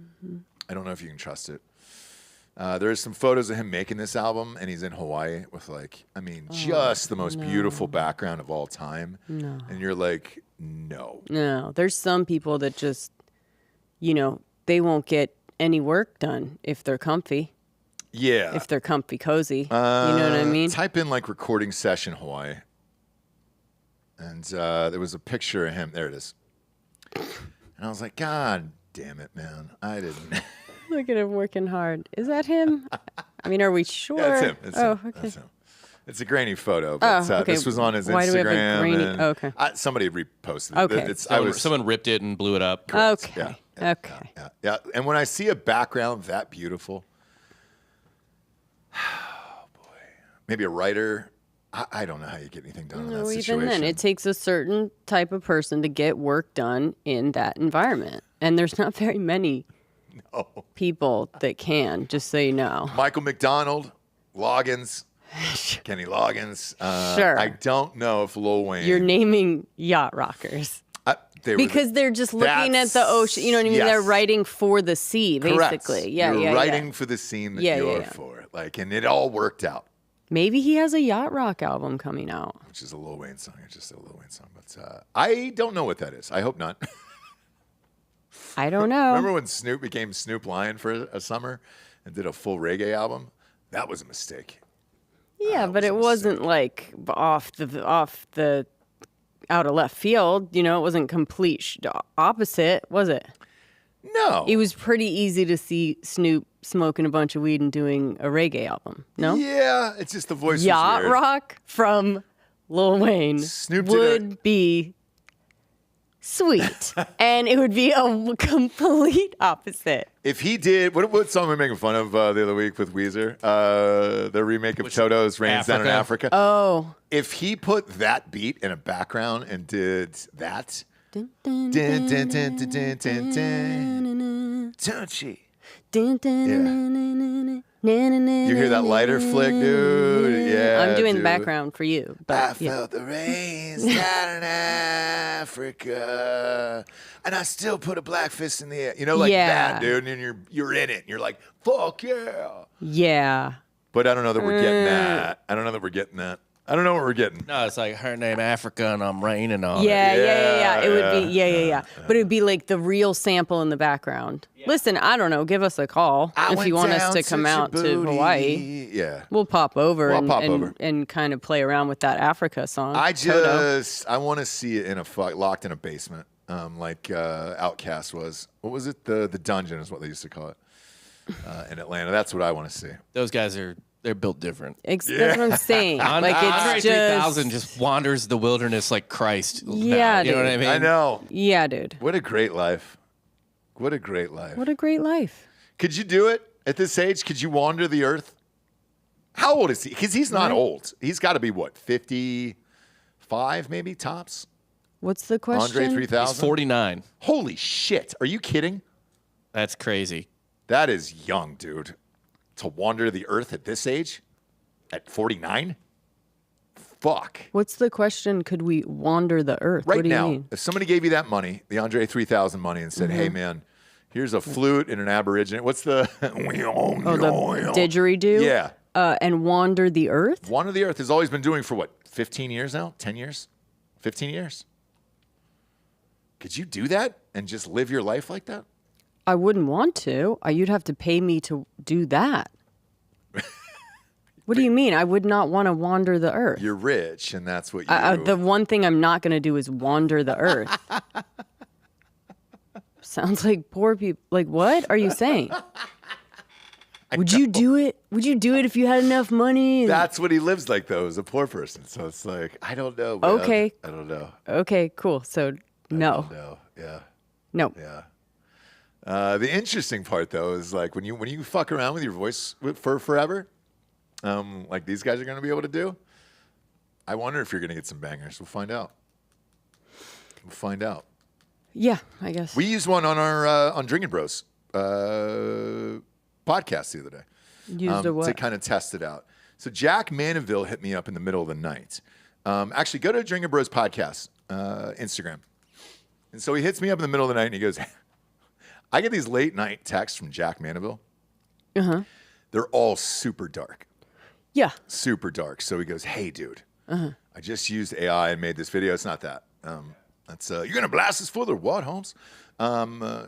Speaker 3: Mm-hmm.
Speaker 1: I don't know if you can trust it. There's some photos of him making this album, and he's in Hawaii with just the most beautiful background of all time.
Speaker 3: No.
Speaker 1: And you're like, no.
Speaker 3: No. There's some people that just, they won't get any work done if they're comfy.
Speaker 1: Yeah.
Speaker 3: If they're comfy cozy. You know what I mean?
Speaker 1: Type in recording session Hawaii. And there was a picture of him. There it is. And I was like, God damn it, man. I didn't.
Speaker 3: Look at him working hard. Is that him? I mean, are we sure?
Speaker 1: Yeah, it's him. It's him.
Speaker 3: Okay.
Speaker 1: That's him. It's a grainy photo, but
Speaker 3: okay.
Speaker 1: this was on his
Speaker 3: Why
Speaker 1: Instagram.
Speaker 3: do we have a grainy?
Speaker 1: And
Speaker 3: Okay.
Speaker 1: Somebody reposted it.
Speaker 3: Okay.
Speaker 4: Someone ripped it and blew it up.
Speaker 3: Okay. Okay.
Speaker 1: Yeah. And when I see a background that beautiful, oh boy, maybe a writer. I don't know how you get anything done in that situation.
Speaker 3: Even then, it takes a certain type of person to get work done in that environment, and there's not very many people that can. Just so you know.
Speaker 1: Michael McDonald, Loggins, Kenny Loggins.
Speaker 3: Sure.
Speaker 1: I don't know if Lil Wayne.
Speaker 3: You're naming yacht rockers. Because they're just looking at the ocean. You know what I mean?
Speaker 1: Yes.
Speaker 3: They're writing for the sea, basically.
Speaker 1: Correct.
Speaker 3: Yeah,
Speaker 1: you're
Speaker 3: yeah,
Speaker 1: writing for the scene that you're for. And it all worked out.
Speaker 3: Maybe he has a yacht rock album coming out.
Speaker 1: Which is a Lil Wayne song. It's just a Lil Wayne song. But I don't know what that is. I hope not.
Speaker 3: I don't know.
Speaker 1: Remember when Snoop became Snoop Lion for a summer and did a full reggae album? That was a mistake.
Speaker 3: Yeah, but it wasn't off the out of left field. It wasn't complete opposite, was it?
Speaker 1: No.
Speaker 3: It was pretty easy to see Snoop smoking a bunch of weed and doing a reggae album. No?
Speaker 1: Yeah, it's just the voice
Speaker 3: Yacht
Speaker 1: was weird.
Speaker 3: rock from Lil Wayne would be sweet. And it would be a complete opposite.
Speaker 1: If he did, what song were we making fun of the other week with Weezer? The remake of Toto's Rains Down in Africa.
Speaker 3: Oh.
Speaker 1: If he put that beat in a background and did that. Touchy.
Speaker 3: You
Speaker 1: hear that lighter flick, dude? Yeah.
Speaker 3: I'm doing the background for you. But,
Speaker 1: I felt the rains down in Africa, and I still put a black fist in the air. That, dude. And you're in it. And you're like, fuck yeah.
Speaker 3: Yeah.
Speaker 1: But I don't know that we're getting that. I don't know what we're getting.
Speaker 4: No, it's like her name Africa and I'm raining on
Speaker 3: Yeah. It would be, yeah. But it would be like the real sample in the background. Yeah. Listen, I don't know. Give us a call if you want us to come out to Hawaii.
Speaker 1: Yeah.
Speaker 3: We'll pop over and kind of play around with that Africa song.
Speaker 1: I want to see it locked in a basement, like Outkast was. What was it? The dungeon is what they used to call it in Atlanta. That's what I want to see.
Speaker 4: Those guys they're built different.
Speaker 3: That's what I'm saying.
Speaker 4: Andre 3000 just wanders the wilderness like Christ.
Speaker 3: Yeah,
Speaker 4: you know what I mean?
Speaker 1: I know.
Speaker 3: Yeah, dude.
Speaker 1: What a great life. What a great life.
Speaker 3: What a great life.
Speaker 1: Could you do it at this age? Could you wander the earth? How old is he? Because he's not old. He's got to be, 55 maybe, tops?
Speaker 3: What's the question?
Speaker 1: Andre 3000?
Speaker 4: He's 49.
Speaker 1: Holy shit. Are you kidding?
Speaker 4: That's crazy.
Speaker 1: That is young, dude. To wander the earth at this age? At 49? Fuck.
Speaker 3: What's the question? Could we wander the earth?
Speaker 1: Right
Speaker 3: what do
Speaker 1: now,
Speaker 3: you mean?
Speaker 1: if somebody gave you that money, the Andre 3000 money, and said, hey, man, Here's a flute and an Aborigine. What's the?
Speaker 3: The didgeridoo.
Speaker 1: Yeah.
Speaker 3: And wander the earth.
Speaker 1: Wander the Earth has always been doing for what? 15 years now? 10 years? 15 years? Could you do that and just live your life like that?
Speaker 3: I wouldn't want to. You'd have to pay me to do that. What do you mean? I would not want to wander the earth.
Speaker 1: You're rich, and that's what you.
Speaker 3: The one thing I'm not going to do is wander the earth. Sounds like poor people. Like, what are you saying? Would you do it? Would you do it if you had enough money?
Speaker 1: That's what he lives like, though, as a poor person. So it's like, I don't know. Man.
Speaker 3: Okay.
Speaker 1: I don't know.
Speaker 3: Okay, cool. So, no.
Speaker 1: No. Yeah.
Speaker 3: No.
Speaker 1: Yeah. The interesting part, though, is like when you fuck around with your voice for forever, like these guys are going to be able to do. I wonder if you're going to get some bangers. We'll find out.
Speaker 3: Yeah, I guess.
Speaker 1: We used one on our on Drinkin Bros podcast the other day.
Speaker 3: Used a what?
Speaker 1: To kind of test it out. So Jack Mandeville hit me up in the middle of the night. Actually, go to Drinkin Bros podcast Instagram. And so he hits me up in the middle of the night and he goes, I get these late night texts from Jack Mandeville.
Speaker 3: Uh-huh.
Speaker 1: They're all super dark.
Speaker 3: Yeah.
Speaker 1: Super dark. So he goes, hey, dude, I just used AI and made this video. It's not that. That's you're going to blast this full or what, Holmes?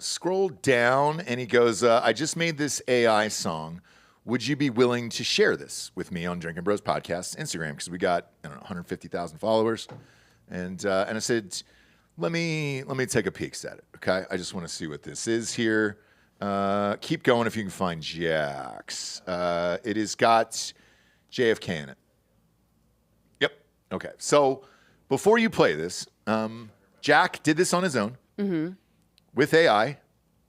Speaker 1: Scroll down and he goes, I just made this AI song. Would you be willing to share this with me on Drinkin Bros Podcast Instagram? Because we got, I don't know, 150,000 followers. And I said, let me take a peek at it, okay? I just want to see what this is here. Keep going if you can find Jack's. It has got JFK in it. Yep. Okay. So before you play this, Jack did this on his own with AI,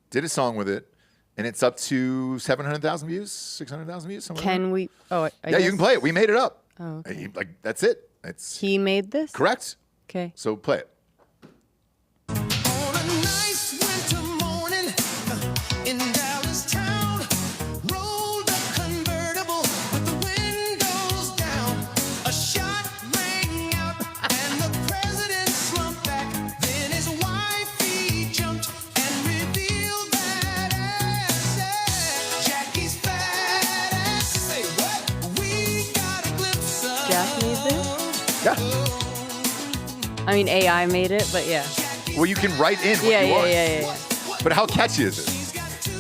Speaker 1: did a song with it, and it's up to 700,000 views, 600,000 views.
Speaker 3: Can we? Oh, I
Speaker 1: yeah,
Speaker 3: guess.
Speaker 1: you can play it. We made it up.
Speaker 3: Oh, okay.
Speaker 1: Like that's it.
Speaker 3: He made this?
Speaker 1: Correct.
Speaker 3: Okay.
Speaker 1: So play it.
Speaker 2: On a nice winter morning in Dallas town, rolled a convertible with the windows down. A shot rang out and the president slumped back. Then his wifey jumped and revealed that ass. Jackie's fat ass. Say what? We got a glimpse of.
Speaker 3: Jack made this?
Speaker 1: Yeah.
Speaker 3: I mean, AI made it, but yeah.
Speaker 1: Well, you can write in what you want.
Speaker 3: Yeah.
Speaker 1: But how catchy is it?
Speaker 2: She's got two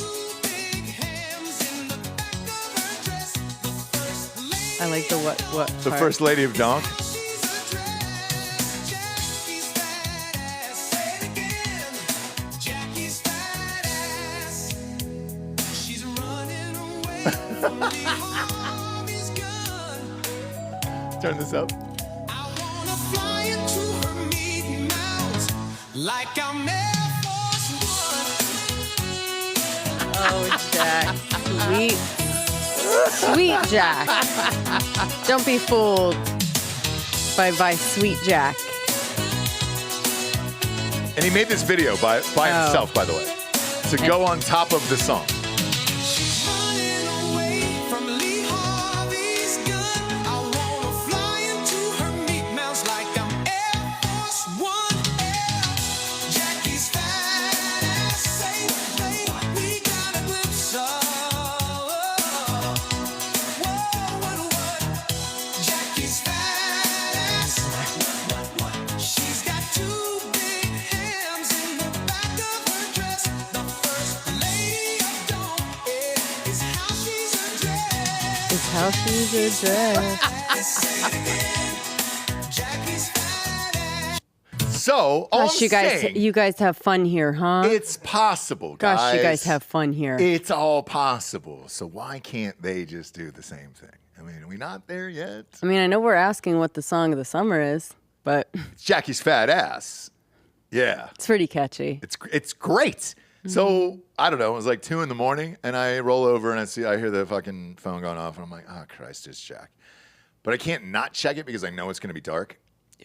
Speaker 2: big hams in the back of her dress. The first lady.
Speaker 3: I like the what
Speaker 1: The
Speaker 3: part.
Speaker 1: First Lady of Donk.
Speaker 2: She's a dress. Jackie's fat ass. Say it again. Jackie's fat ass. She's running away from the army's gun.
Speaker 1: Turn this up.
Speaker 2: I wanna fly into her meeting mouse like I'm Air Force One.
Speaker 3: Oh, Jack. Sweet Jack. Don't be fooled by Sweet Jack.
Speaker 1: And he made this video by himself, by the way, to go on top of the song.
Speaker 2: She's running away from Lee Harvey's gun. I wanna fly into her meat mouse like I'm Air Force One. Jackie's fat ass. Say we got a glimpse of. What? Jackie's fat ass. She's got two big hams in the back of her dress. The first lady of Dawn is how she's addressed.
Speaker 3: It's how she's addressed.
Speaker 2: Jackie's fat ass.
Speaker 1: So, all
Speaker 3: Gosh,
Speaker 1: I'm saying,
Speaker 3: you guys have fun here, huh?
Speaker 1: it's possible, guys.
Speaker 3: Gosh, you guys have fun here.
Speaker 1: It's all possible. So why can't they just do the same thing? I mean, are we not there yet?
Speaker 3: I mean, I know we're asking what the song of the summer is, but
Speaker 1: It's Jackie's fat ass. Yeah,
Speaker 3: it's pretty catchy.
Speaker 1: it's great. So I don't know. It was like 2 a.m, and I roll over and I hear the fucking phone going off, and I'm like, oh Christ, it's Jack. But I can't not check it because I know it's going to be dark.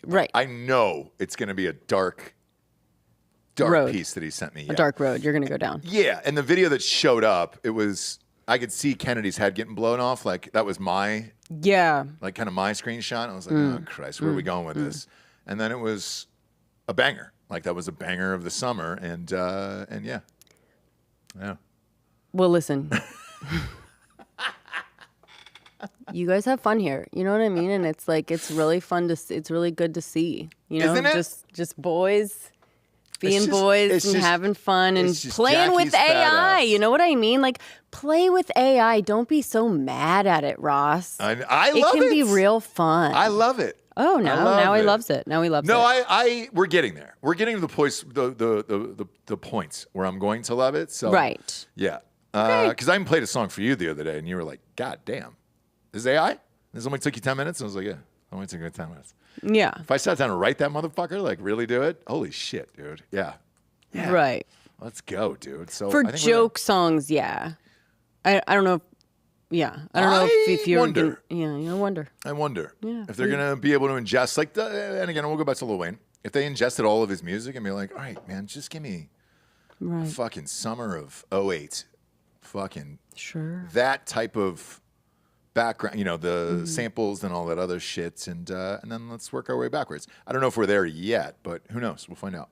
Speaker 3: Right.
Speaker 1: I know it's going to be a dark
Speaker 3: Road.
Speaker 1: piece that he sent me.
Speaker 3: A
Speaker 1: Yeah.
Speaker 3: dark road. You're going to go down.
Speaker 1: Yeah, and the video that showed up, I could see Kennedy's head getting blown off. Like that was my
Speaker 3: Yeah.
Speaker 1: kind of my screenshot. I was like, oh Christ, where are we going with this? And then it was a banger. Like that was a banger of the summer, and yeah. Yeah.
Speaker 3: Well, listen. You guys have fun here. You know what I mean? And it's like, it's really fun it's really good to see. You know,
Speaker 1: Isn't it?
Speaker 3: just boys being
Speaker 1: just-
Speaker 3: boys
Speaker 1: it's
Speaker 3: and
Speaker 1: just-
Speaker 3: having fun and
Speaker 1: it's just
Speaker 3: playing with
Speaker 1: Jackie's fat
Speaker 3: AI.
Speaker 1: ass.
Speaker 3: You know what I mean? Like, play with AI. Don't be so mad at it, Ross.
Speaker 1: I
Speaker 3: it
Speaker 1: love
Speaker 3: can be real fun.
Speaker 1: I love it.
Speaker 3: Oh, now he
Speaker 1: it.
Speaker 3: loves it. Now he loves
Speaker 1: No,
Speaker 3: it.
Speaker 1: we're getting there. We're getting to the points, the points where I'm going to love it. So
Speaker 3: Right.
Speaker 1: yeah, because I even played a song for you the other day, and you were like, "God damn, this is AI? This only took you 10 minutes?" And I was like, "Yeah, it only took me 10 minutes."
Speaker 3: Yeah.
Speaker 1: If I sat down and write that motherfucker, like really do it, holy shit, dude. Yeah,
Speaker 3: Right.
Speaker 1: let's go, dude. So
Speaker 3: For
Speaker 1: I think we're
Speaker 3: joke songs, yeah. I don't know. I don't know if you're
Speaker 1: wonder.
Speaker 3: I wonder.
Speaker 1: I wonder
Speaker 3: Yeah,
Speaker 1: if they're gonna be able to ingest and again we'll go back to Lil Wayne. If they ingested all of his music and be like, all right, man, just give me
Speaker 3: Right.
Speaker 1: fucking summer of '08, fucking
Speaker 3: Sure.
Speaker 1: that type of background, the
Speaker 3: Mm-hmm.
Speaker 1: samples and all that other shit, and then let's work our way backwards. I don't know if we're there yet, but who knows? We'll find out.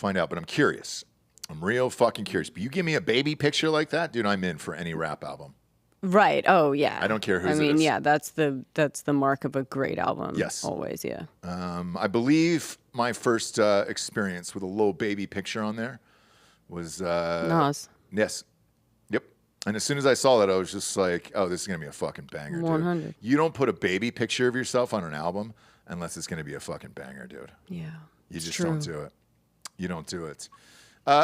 Speaker 1: But I'm curious. I'm real fucking curious. But you give me a baby picture like that, dude, I'm in for any rap album.
Speaker 3: Right. Oh, yeah.
Speaker 1: I don't care whose
Speaker 3: I
Speaker 1: it
Speaker 3: mean,
Speaker 1: is.
Speaker 3: yeah, that's the mark of a great album.
Speaker 1: Yes.
Speaker 3: Always, yeah.
Speaker 1: I believe my first experience with a little baby picture on there was
Speaker 3: Nas.
Speaker 1: Yes. Yep. And as soon as I saw that, I was just like, oh, this is going to be a fucking banger,
Speaker 3: 100.
Speaker 1: dude. You don't put a baby picture of yourself on an album unless it's going to be a fucking banger, dude.
Speaker 3: Yeah.
Speaker 1: You just
Speaker 3: true.
Speaker 1: don't do it. You don't do it.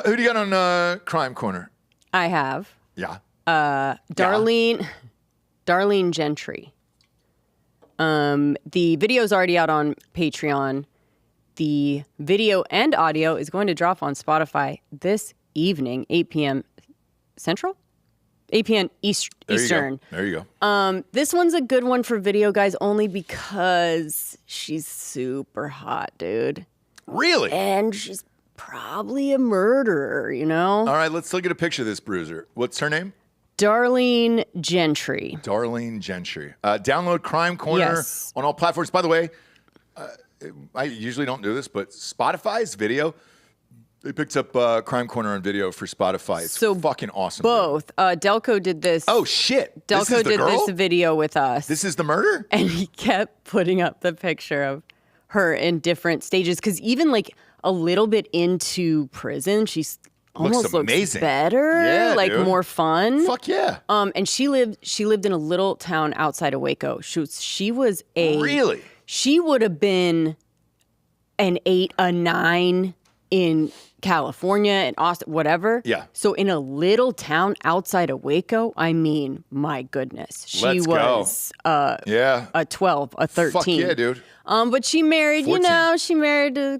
Speaker 1: Who do you got on Crime Corner?
Speaker 3: I have
Speaker 1: Yeah.
Speaker 3: Darlene Gentry. The video's already out on Patreon. The video and audio is going to drop on Spotify this evening, 8 p.m. Central? 8 p.m. Eastern.
Speaker 1: There you go.
Speaker 3: This one's a good one for video, guys, only because she's super hot, dude.
Speaker 1: Really?
Speaker 3: And she's probably a murderer, you know?
Speaker 1: All right, let's look at a picture of this bruiser. What's her name?
Speaker 3: Darlene Gentry.
Speaker 1: Darlene Gentry. Download Crime Corner
Speaker 3: Yes.
Speaker 1: on all platforms. By the way, I usually don't do this, but Spotify's video, they picked up Crime Corner on video for Spotify. It's
Speaker 3: So
Speaker 1: fucking awesome. dude.
Speaker 3: Both. Delco did this.
Speaker 1: Oh, shit. This
Speaker 3: Delco
Speaker 1: is the
Speaker 3: did
Speaker 1: girl?
Speaker 3: this video with us.
Speaker 1: This is the murder?
Speaker 3: And he kept putting up the picture of her in different stages. Because even like a little bit into prison, she's almost looks
Speaker 1: amazing.
Speaker 3: better.
Speaker 1: Yeah,
Speaker 3: like
Speaker 1: dude.
Speaker 3: more fun.
Speaker 1: Fuck yeah.
Speaker 3: And she lived in a little town outside of Waco. She was a
Speaker 1: Really?
Speaker 3: She would have been an 8, a 9 in California and Austin, whatever.
Speaker 1: Yeah.
Speaker 3: So in a little town outside of Waco, I mean, my goodness, she
Speaker 1: Let's go.
Speaker 3: was
Speaker 1: Yeah.
Speaker 3: a 12, a 13.
Speaker 1: Fuck yeah, dude.
Speaker 3: But she married,
Speaker 1: 14.
Speaker 3: she married a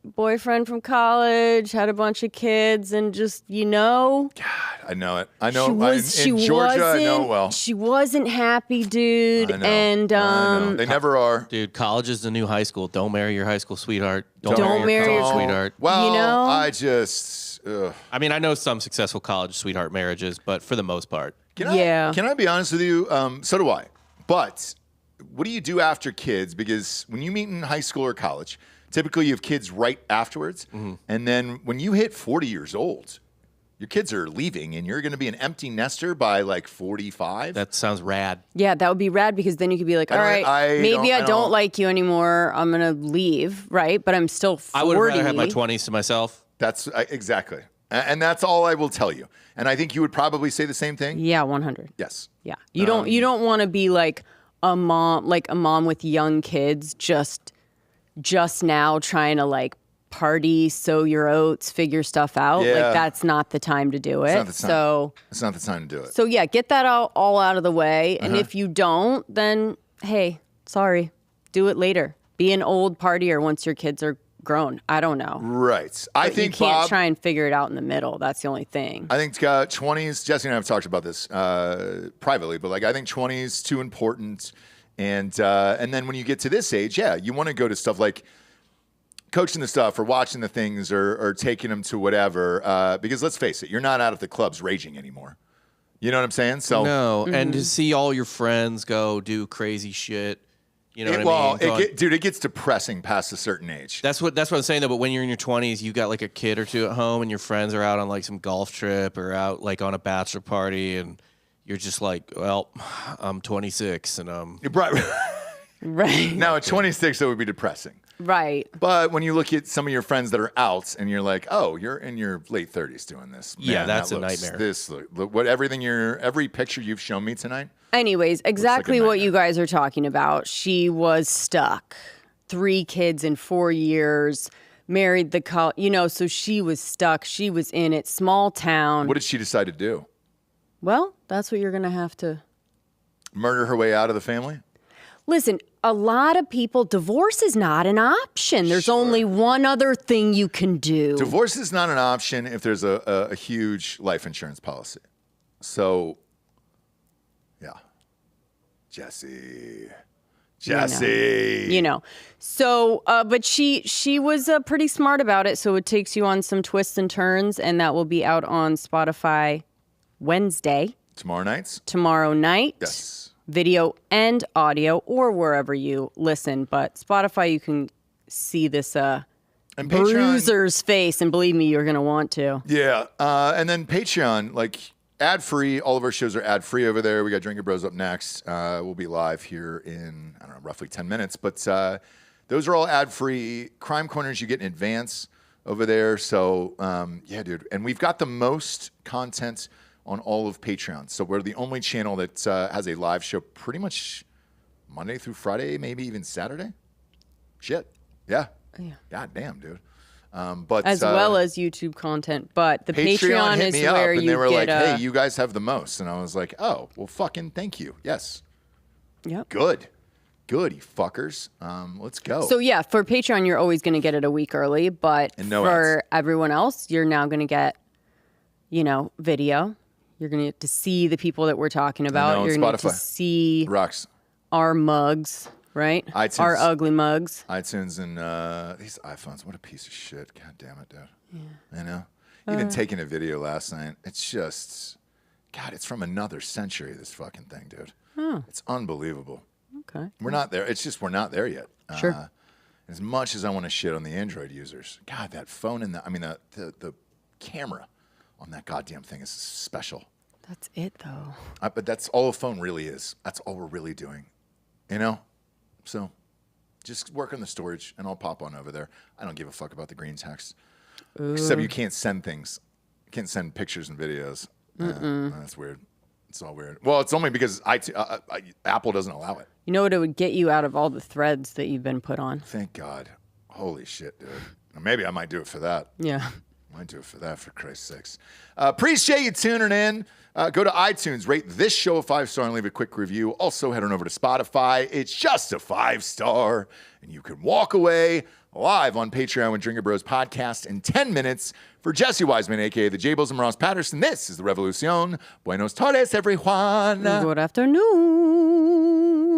Speaker 3: boyfriend from college, had a bunch of kids, and just,
Speaker 1: I know it. I know. In Georgia, I know it well.
Speaker 3: She wasn't happy, dude.
Speaker 1: I know.
Speaker 3: And
Speaker 1: I know. They never are.
Speaker 4: Dude, college is the new high school. Don't marry your high school sweetheart.
Speaker 3: Don't marry
Speaker 4: your
Speaker 3: your-
Speaker 4: college sweetheart.
Speaker 1: Well,
Speaker 3: You know?
Speaker 1: I just.
Speaker 4: I mean, I know some successful college sweetheart marriages, but for the most part,
Speaker 1: Can I be honest with you? So do I. But what do you do after kids? Because when you meet in high school or college, typically you have kids right afterwards.
Speaker 4: Mm-hmm.
Speaker 1: And then when you hit 40 years old, your kids are leaving and you're going to be an empty nester by like 45.
Speaker 4: that sounds rad.
Speaker 3: yeah, that would be rad because then you could be like, all
Speaker 1: don't-
Speaker 3: right,
Speaker 1: I
Speaker 3: maybe I
Speaker 1: don't-
Speaker 3: don't like you anymore. I'm going to leave, right? But I'm still 40.
Speaker 4: I would rather have my 20s to myself.
Speaker 1: That's exactly. And that's all I will tell you. And I think you would probably say the same thing.
Speaker 3: Yeah, 100.
Speaker 1: Yes.
Speaker 3: Yeah. You don't want to be like a mom with young kids just now trying to like party, sow your oats, figure stuff out.
Speaker 1: Yeah.
Speaker 3: Like that's not the time to do it.
Speaker 1: not the time.
Speaker 3: So
Speaker 1: It's not the time to do it.
Speaker 3: so yeah, get that all out of the way. And
Speaker 1: Uh-huh.
Speaker 3: if you don't, then hey, sorry. Do it later. Be an old partier once your kids are grown. I don't know.
Speaker 1: Right. I
Speaker 3: But
Speaker 1: think
Speaker 3: you can't
Speaker 1: Bob.
Speaker 3: try and figure it out in the middle. That's the only thing.
Speaker 1: I think 20s, Jesse and I have talked about this privately, but like I think 20s too important. And then when you get to this age, yeah, you want to go to stuff like coaching the stuff or watching the things or taking them to whatever. Because let's face it, you're not out at the clubs raging anymore. You know what I'm saying? So
Speaker 4: No, and to see all your friends go do crazy shit You know what I mean?
Speaker 1: Dude, it gets depressing past a certain age.
Speaker 4: That's what I'm saying though. But when you're in your 20s, you got like a kid or two at home, and your friends are out on like some golf trip or out like on a bachelor party, and you're just like, well, I'm 26 and
Speaker 3: Right.
Speaker 1: Now at 26, it would be depressing.
Speaker 3: Right.
Speaker 1: But when you look at some of your friends that are out, and you're like, oh, you're in your late 30s doing this. Man,
Speaker 4: yeah, that's a nightmare.
Speaker 1: Every picture you've shown me tonight.
Speaker 3: Anyways, exactly what you guys are talking about. She was stuck. 3 kids in 4 years, married so she was stuck. She was in it. Small town.
Speaker 1: What did she decide to do?
Speaker 3: Well, that's what you're going to have to.
Speaker 1: Murder her way out of the family?
Speaker 3: Listen, a lot of people, divorce is not an option. There's only one other thing you can do.
Speaker 1: Divorce is not an option if there's a huge life insurance policy. So, yeah. Jesse.
Speaker 3: So, but she was pretty smart about it. So it takes you on some twists and turns, and that will be out on Spotify Wednesday.
Speaker 1: Tomorrow
Speaker 3: night.
Speaker 1: Yes.
Speaker 3: Video and audio, or wherever you listen. But Spotify, you can see this
Speaker 1: and
Speaker 3: bruiser's face, and believe me, you're going to want to.
Speaker 1: Yeah. And then Patreon, like ad-free. All of our shows are ad-free over there. We got Drinkin Bros up next. We'll be live here in, roughly 10 minutes. But those are all ad-free. Crime Corners you get in advance over there. So, yeah, dude. And we've got the most content on all of Patreon. So we're the only channel that has a live show pretty much Monday through Friday, maybe even Saturday. Shit. Yeah. God damn, dude. But
Speaker 3: as well as YouTube content. But the Patreon
Speaker 1: hit
Speaker 3: is
Speaker 1: me
Speaker 3: where
Speaker 1: up, and
Speaker 3: you
Speaker 1: they were
Speaker 3: get,
Speaker 1: like, hey, you guys have the most. And I was like, oh, well, fucking thank you. Yes.
Speaker 3: Yep.
Speaker 1: Good, you fuckers. Let's go.
Speaker 3: So, yeah, for Patreon, you're always going to get it a week early. But for everyone else, you're now going to get, video. You're going to get to see the people that we're talking about. You're going to get to see our mugs, right?
Speaker 1: iTunes,
Speaker 3: our ugly mugs.
Speaker 1: iTunes and these iPhones. What a piece of shit. God damn it, dude. Yeah. Even taking a video last night, it's just, God, it's from another century, this fucking thing, dude. It's unbelievable.
Speaker 3: Okay.
Speaker 1: We're not there. It's just we're not there yet.
Speaker 3: Sure.
Speaker 1: As much as I want to shit on the Android users, God, that phone and the camera on that goddamn thing is special.
Speaker 3: That's it, though.
Speaker 1: But that's all a phone really is. That's all we're really doing, So just work on the storage, and I'll pop on over there. I don't give a fuck about the green text. Except you can't send things. You can't send pictures and videos. That's weird. It's all weird. Well, it's only because Apple doesn't allow it.
Speaker 3: You know what? It would get you out of all the threads that you've been put on.
Speaker 1: Thank God. Holy shit, dude. Maybe I might do it for that.
Speaker 3: Yeah.
Speaker 1: Might do it for that, for Christ's sakes. Appreciate you tuning in. Go to iTunes, rate this show a 5-star, and leave a quick review. Also, head on over to Spotify. It's just a 5-star, and you can walk away live on Patreon with Drinkin Bros podcast in 10 minutes. For Jesse Wiseman, a.k.a. the Jables and Ross Patterson, this is the Revolucion. Buenos tardes, everyone.
Speaker 3: Good afternoon.